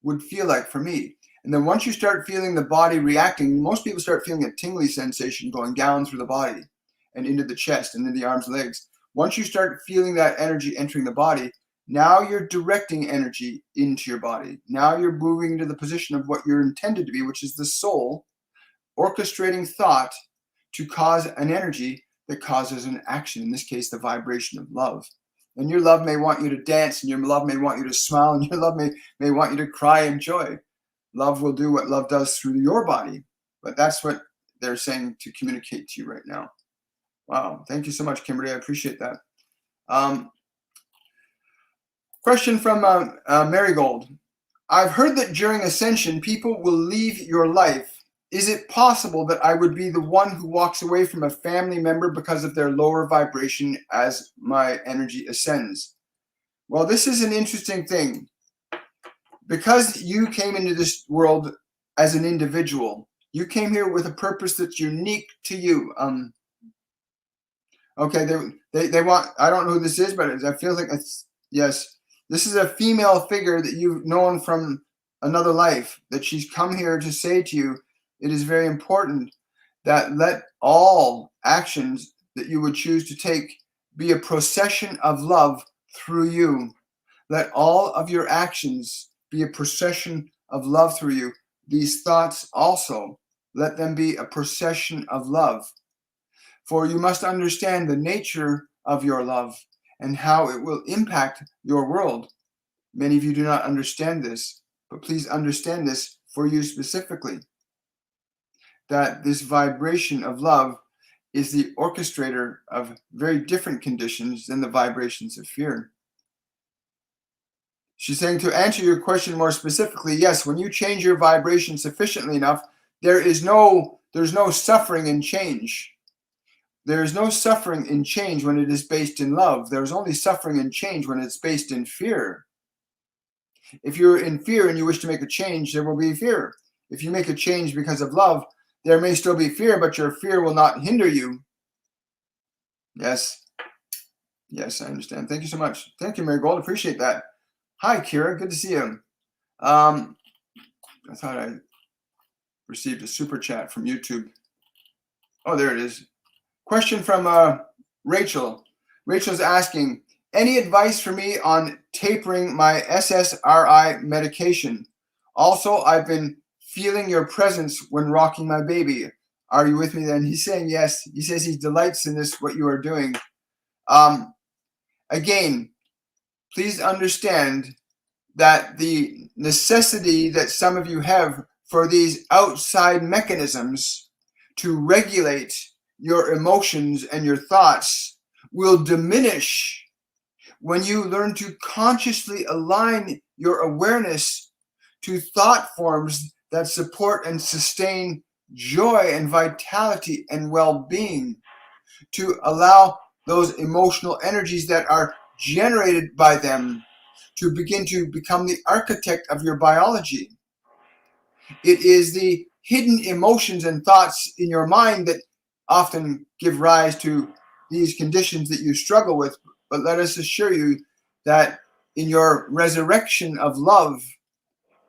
would feel like for me. And then once you start feeling the body reacting, most people start feeling a tingly sensation going down through the body and into the chest and into the arms and legs. Once you start feeling that energy entering the body, now you're directing energy into your body. Now you're moving into the position of what you're intended to be, which is the soul, orchestrating thought to cause an energy that causes an action, in this case, the vibration of love. And your love may want you to dance, and your love may want you to smile, and your love may want you to cry in joy. Love will do what love does through your body. But that's what they're saying to communicate to you right now. Wow. Thank you so much, Kimberly. I appreciate that. Question from Marigold. I've heard that during Ascension, people will leave your life is it possible that I would be the one who walks away from a family member because of their lower vibration as my energy ascends? Well, this is an interesting thing. Because you came into this world as an individual, you came here with a purpose that's unique to you. Okay, they want, I don't know who this is, but I feel like it's, yes, this is a female figure that you've known from another life, that she's come here to say to you, it is very important that let all actions that you would choose to take be a procession of love through you. Let all of your actions be a procession of love through you. These thoughts also, let them be a procession of love. For you must understand the nature of your love and how it will impact your world. Many of you do not understand this, but please understand this for you specifically, that this vibration of love is the orchestrator of very different conditions than the vibrations of fear. She's saying, to answer your question more specifically, yes, when you change your vibration sufficiently enough, there's no suffering in change. There is no suffering in change when it is based in love. There's only suffering in change when it's based in fear. If you're in fear and you wish to make a change, there will be fear. If you make a change because of love, there may still be fear, but your fear will not hinder you. Yes. Yes, I understand. Thank you so much. Thank you, Marigold. Appreciate that. Hi, Kira. Good to see you. I thought I received a super chat from YouTube. Oh, there it is. Question from Rachel. Rachel's asking, any advice for me on tapering my SSRI medication? Also, I've been feeling your presence when rocking my baby. Are you with me then? He's saying yes. He says he delights in this, what you are doing. Again, please understand that the necessity that some of you have for these outside mechanisms to regulate your emotions and your thoughts will diminish when you learn to consciously align your awareness to thought forms that support and sustain joy and vitality and well-being, to allow those emotional energies that are generated by them to begin to become the architect of your biology. It is the hidden emotions and thoughts in your mind that often give rise to these conditions that you struggle with. But let us assure you that in your resurrection of love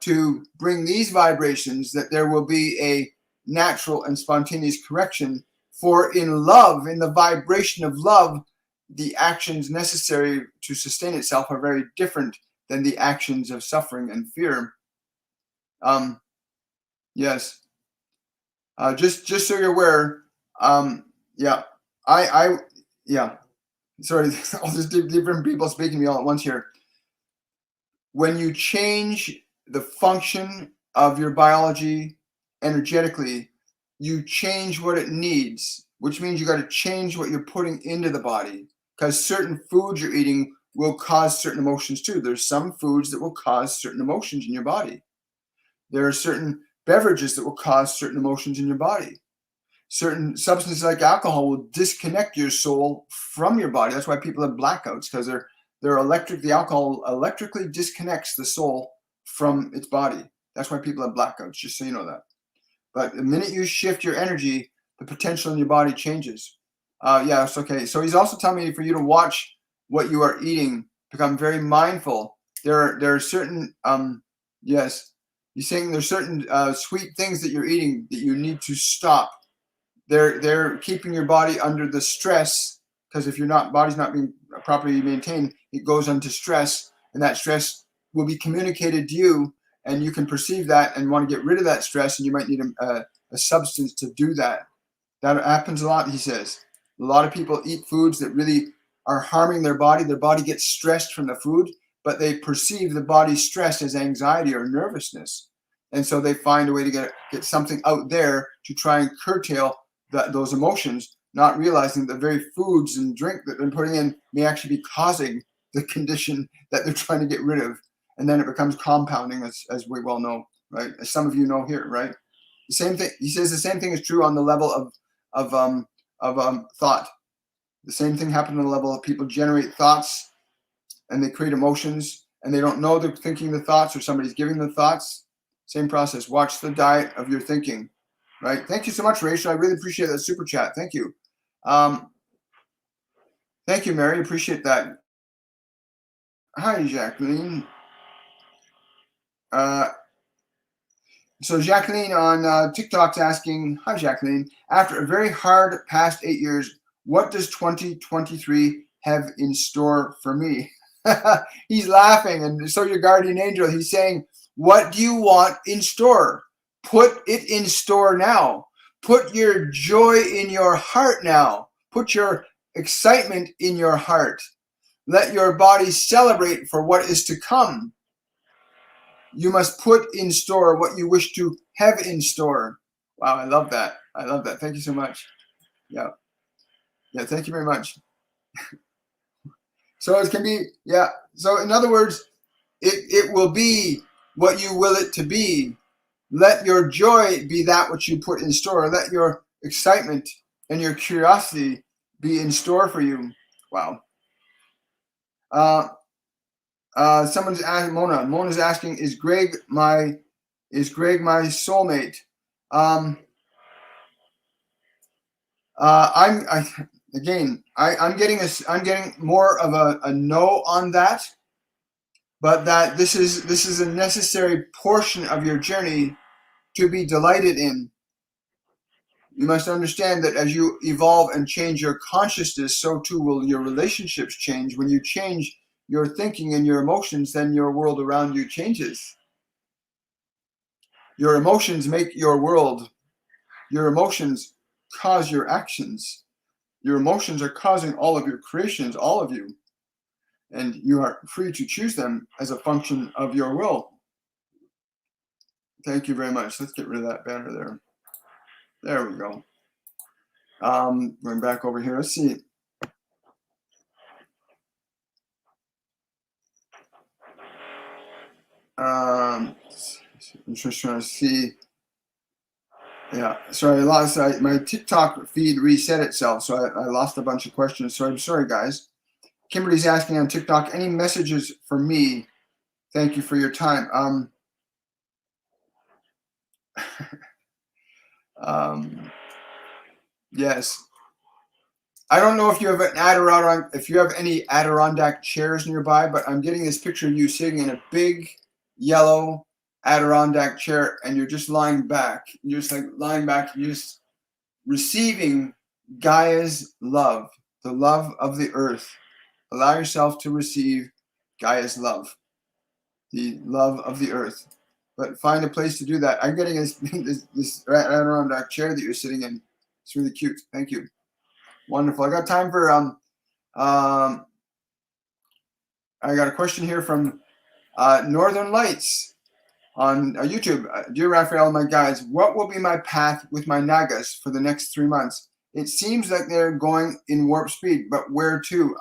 to bring these vibrations, that there will be a natural and spontaneous correction. For in love, in the vibration of love, the actions necessary to sustain itself are very different than the actions of suffering and fear. Yes. Just so you're aware, yeah, yeah. Sorry, all these different people speaking to me all at once here. When you change the function of your biology energetically, you change what it needs, which means you got to change what you're putting into the body, because certain foods you're eating will cause certain emotions too. There's some foods that will cause certain emotions in your body. There are certain beverages that will cause certain emotions in your body. Certain substances like alcohol will disconnect your soul from your body. That's why people have blackouts, because the alcohol electrically disconnects the soul from its body. That's why people have blackouts, just so you know that. But the minute you shift your energy, the potential in your body changes. Yeah, it's okay. So he's also telling me for you to watch what you are eating, become very mindful. There are certain, yes, he's saying there's certain sweet things that you're eating that you need to stop. They're keeping your body under the stress, because if your body's not being properly maintained, it goes into stress, and that stress will be communicated to you, and you can perceive that and want to get rid of that stress, and you might need a substance to do that. That happens a lot, he says. A lot of people eat foods that really are harming their body. Their body gets stressed from the food, but they perceive the body's stress as anxiety or nervousness. And so they find a way to get something out there to try and curtail those emotions, not realizing the very foods and drink that they're putting in may actually be causing the condition that they're trying to get rid of. And then it becomes compounding, as we well know, right? As some of you know here, right? The same thing. He says the same thing is true on the level of thought. The same thing happens on the level of people generate thoughts and they create emotions and they don't know they're thinking the thoughts or somebody's giving them thoughts. Same process. Watch the diet of your thinking. Right. Thank you so much, Rachel. I really appreciate that super chat. Thank you. Thank you, Mary. Appreciate that. Hi, Jacqueline. So Jacqueline on TikTok's asking, hi, Jacqueline. After a very hard past 8 years, what does 2023 have in store for me? He's laughing, and so your guardian angel, he's saying, what do you want in store? Put it in store now. Put your joy in your heart now. Put your excitement in your heart. Let your body celebrate for what is to come. You must put in store what you wish to have in store. Wow, I love that. I love that. Thank you so much. Yeah. Yeah, thank you very much. So it can be, yeah. So in other words, it will be what you will it to be. Let your joy be that which you put in store. Let your excitement and your curiosity be in store for you. Wow. Someone's asking, Mona's asking, is Greg my soulmate? I'm getting more of a no on that, but that this is a necessary portion of your journey to be delighted in. You must understand that as you evolve and change your consciousness, so too will your relationships change. When you change your thinking and your emotions, then your world around you changes. Your emotions make your world. Your emotions cause your actions. Your emotions are causing all of your creations, all of you. And you are free to choose them as a function of your will. Thank you very much. Let's get rid of that banner there. There we go. Going back over here. Let's see. I'm just trying to see. Yeah, sorry, I lost my TikTok feed reset itself, so I lost a bunch of questions. So I'm sorry, guys. Kimberly's asking on TikTok, any messages for me? Thank you for your time. Yes. I don't know if you have any Adirondack chairs nearby, but I'm getting this picture of you sitting in a big yellow Adirondack chair, and you're just lying back. You're just like lying back. You're just receiving Gaia's love, the love of the earth. Allow yourself to receive Gaia's love, the love of the earth. But find a place to do that. I'm getting this Adirondack chair that you're sitting in. It's really cute. Thank you. Wonderful. I got time for I got a question here from Northern Lights on YouTube. Dear Raphael, my guides, what will be my path with my Nagas for the next 3 months? It seems like they're going in warp speed, but where to?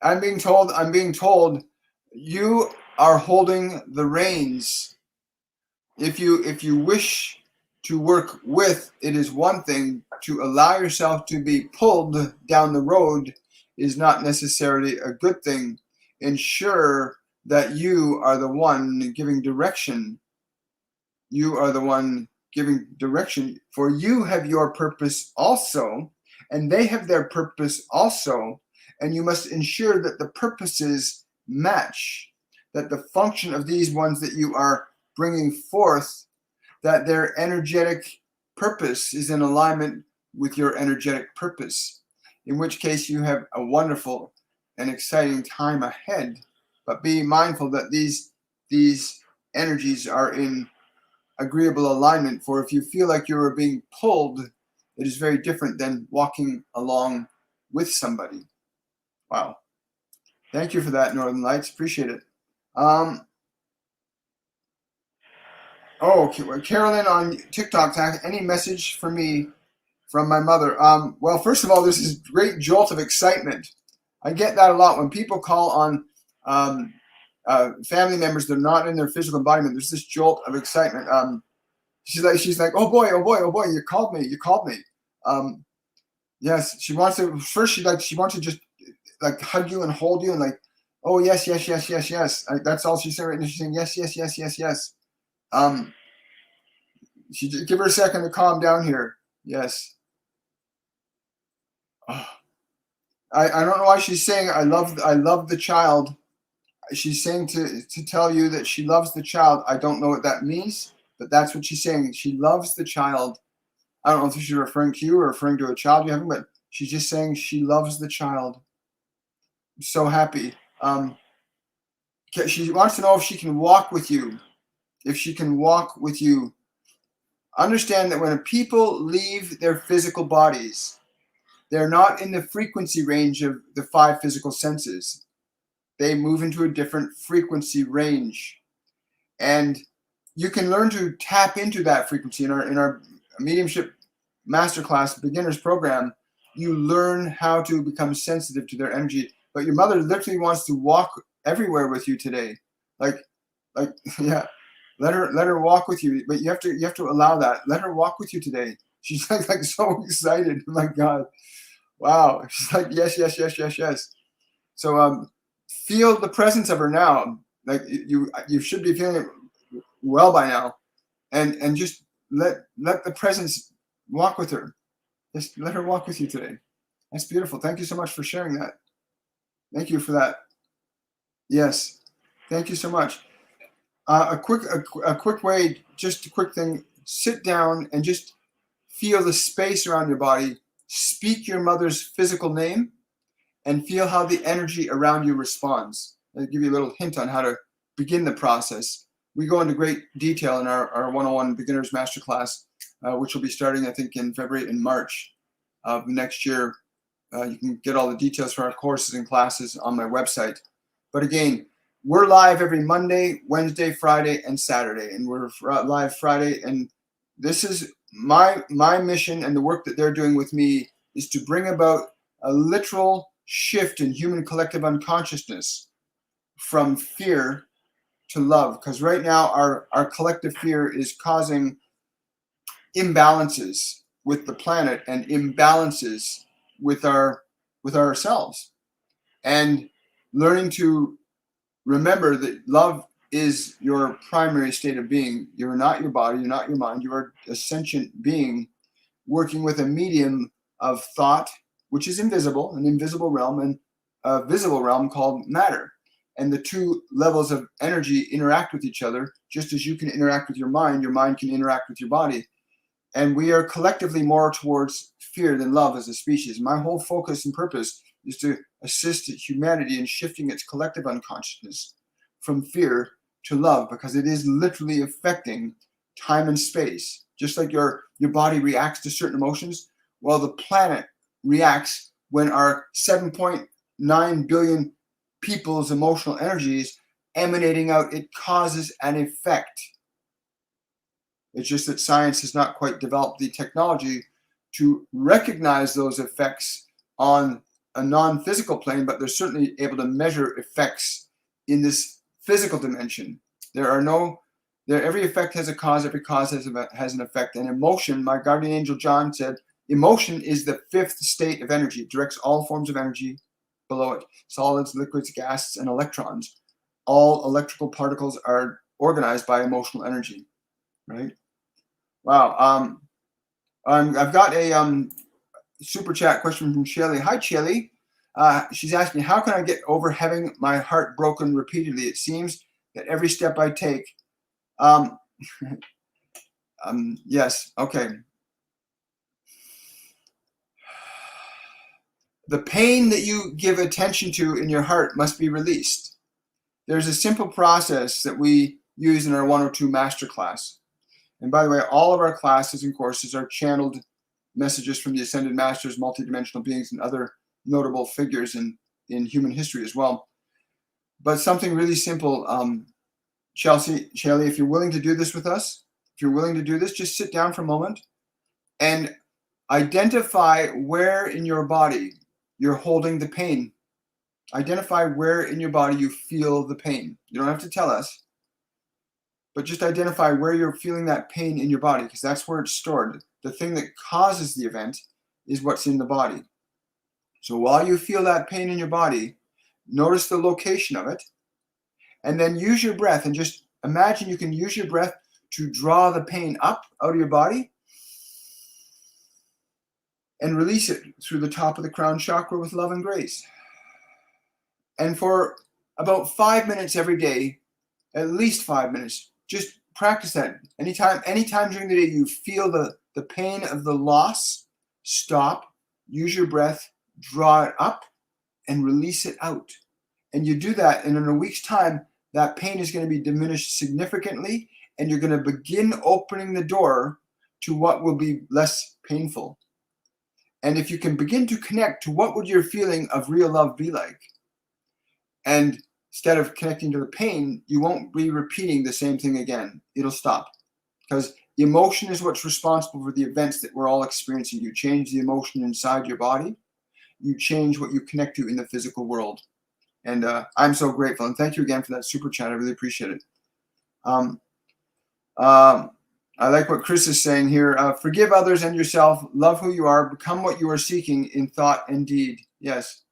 I'm being told you are holding the reins. If you wish to work with, it is one thing. To allow yourself to be pulled down the road is not necessarily a good thing. Ensure that you are the one giving direction. You are the one giving direction, for you have your purpose also, and they have their purpose also, and you must ensure that the purposes match, that the function of these ones that you are bringing forth, that their energetic purpose is in alignment with your energetic purpose, in which case you have a wonderful and exciting time ahead. But be mindful that these energies are in agreeable alignment, for if you feel like you are being pulled, it is very different than walking along with somebody. Wow. Thank you for that, Northern Lights. Appreciate it. Carolyn on TikTok, any message for me from my mother? Well, first of all, this is a great jolt of excitement. I get that a lot when people call on family members that are not in their physical embodiment, there's this jolt of excitement. She's like, oh boy, oh boy, oh boy, you called me. Yes, she wants to. First, she wants to just like hug you and hold you and like, oh yes, yes, yes, yes, yes. That's all she's saying right now. She's saying yes, yes, yes, yes, yes. Give her a second to calm down here. Yes. Oh, I don't know why she's saying I love the child. She's saying to tell you that she loves the child. I don't know what that means, but that's what she's saying. She loves the child. I don't know if she's referring to you or referring to a child you having, but she's just saying she loves the child. I'm so happy. She wants to know if she can walk with you. If she can walk with you. Understand that when people leave their physical bodies, they're not in the frequency range of the 5 physical senses. They move into a different frequency range. And you can learn to tap into that frequency. In our mediumship masterclass beginners program, you learn how to become sensitive to their energy. But your mother literally wants to walk everywhere with you today. Like yeah. Let her walk with you, but you have to allow that. Let her walk with you today. She's like so excited. Oh my God. Wow. She's like, yes, yes, yes, yes, yes. So feel the presence of her now. Like you should be feeling it well by now. And just let the presence walk with her. Just let her walk with you today. That's beautiful. Thank you so much for sharing that. Thank you for that. Yes. Thank you so much. A quick way, just a quick thing. Sit down and just feel the space around your body. Speak your mother's physical name and feel how the energy around you responds. I'll give you a little hint on how to begin the process. We go into great detail in our 101 Beginners Masterclass, which will be starting, I think, in February and March of next year. You can get all the details for our courses and classes on my website. But again, we're live every Monday, Wednesday, Friday, and Saturday. And we're live Friday. And this is my mission, and the work that they're doing with me is to bring about a literal shift in human collective unconsciousness from fear to love. Because right now our collective fear is causing imbalances with the planet and imbalances with ourselves. And learning to remember that love is your primary state of being. You're not your body, you're not your mind, you are a sentient being working with a medium of thought, which is invisible, an invisible realm, and a visible realm called matter. And the two levels of energy interact with each other, just as you can interact with your mind can interact with your body. And we are collectively more towards fear than love as a species. My whole focus and purpose is to assist humanity in shifting its collective unconsciousness from fear to love, because it is literally affecting time and space. Just like your body reacts to certain emotions, well, the planet reacts when our 7.9 billion people's emotional energies emanating out, it causes an effect. It's just that science has not quite developed the technology to recognize those effects on a non-physical plane, but they're certainly able to measure effects in this physical dimension. Every effect has a cause, every cause has an effect. And emotion, my guardian angel John said, emotion is the 5th state of energy. It directs all forms of energy below it. Solids, liquids, gases, and electrons. All electrical particles are organized by emotional energy, right? Wow. I've got a super chat question from Shelly. Hi, Shelly. She's asking, how can I get over having my heart broken repeatedly? It seems that every step I take. Yes. Okay. The pain that you give attention to in your heart must be released. There's a simple process that we use in our 102 Masterclass. And by the way, all of our classes and courses are channeled messages from the Ascended Masters, multidimensional beings, and other notable figures in human history as well. But something really simple, Shelly, if you're willing to do this with us, just sit down for a moment and identify where in your body you're holding the pain. Identify where in your body you feel the pain. You don't have to tell us, but just identify where you're feeling that pain in your body, because that's where it's stored. The thing that causes the event is what's in the body. So while you feel that pain in your body, notice the location of it, and then use your breath, and just imagine you can use your breath to draw the pain up out of your body and release it through the top of the crown chakra with love and grace. And for about 5 minutes every day, at least 5 minutes, just practice that. Anytime during the day you feel the pain of the loss, stop, use your breath, draw it up, and release it out. And you do that, and in a week's time, that pain is going to be diminished significantly, and you're going to begin opening the door to what will be less painful. And if you can begin to connect to what would your feeling of real love be like, and instead of connecting to the pain, you won't be repeating the same thing again. It'll stop, because emotion is what's responsible for the events that we're all experiencing. You change the emotion inside your body, you change what you connect to in the physical world. And I'm so grateful, and thank you again for that super chat. I really appreciate it. I like what Chris is saying here. Forgive others and yourself. Love who you are. Become what you are seeking in thought and deed. Yes.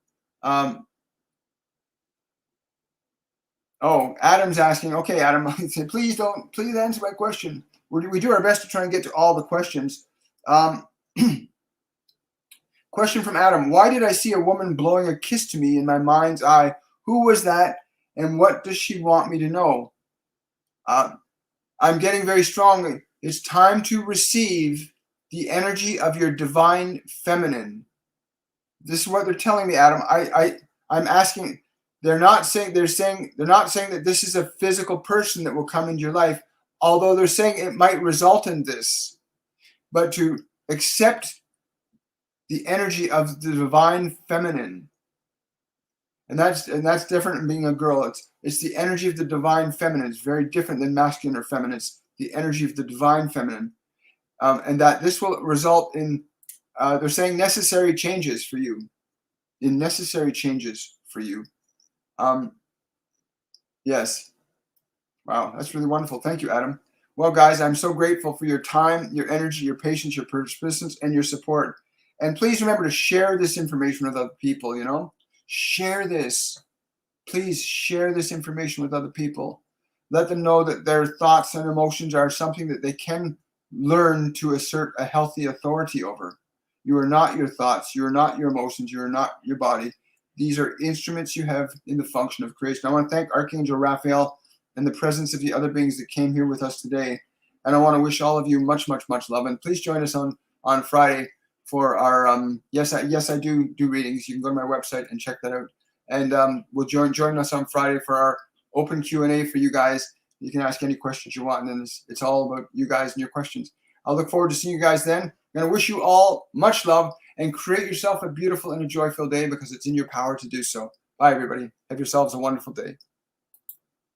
Adam's asking. Okay, Adam, please answer my question. We do our best to try and get to all the questions. Question from Adam. Why did I see a woman blowing a kiss to me in my mind's eye? Who was that, and what does she want me to know? I'm getting very strongly. It's time to receive the energy of your divine feminine. This is what they're telling me, Adam. I'm asking. They're not saying that this is a physical person that will come into your life, although they're saying it might result in this. But to accept the energy of the divine feminine, and that's different than being a girl. It's the energy of the divine feminine. It's very different than masculine or feminine. It's the energy of the divine feminine, and that this will result in, they're saying, necessary changes for you. Yes. Wow, that's really wonderful. Thank you, Adam. Well, guys, I'm so grateful for your time, your energy, your patience, your persistence, and your support. And please remember to share this information with other people, Share this. Please share this information with other people. Let them know that their thoughts and emotions are something that they can learn to assert a healthy authority over. You are not your thoughts. You are not your emotions. You are not your body. These are instruments you have in the function of creation. I want to thank Archangel Raphael and the presence of the other beings that came here with us today. And I want to wish all of you much, much, much love. And please join us on Friday for our yes I do readings. You can go to my website and check that out. And we'll join us on Friday for our open Q&A for you guys. You can ask any questions you want, and then it's all about you guys and your questions. I'll look forward to seeing you guys then. I'm going to wish you all much love, and create yourself a beautiful and a joyful day, because it's in your power to do so. Bye, everybody. Have yourselves a wonderful day.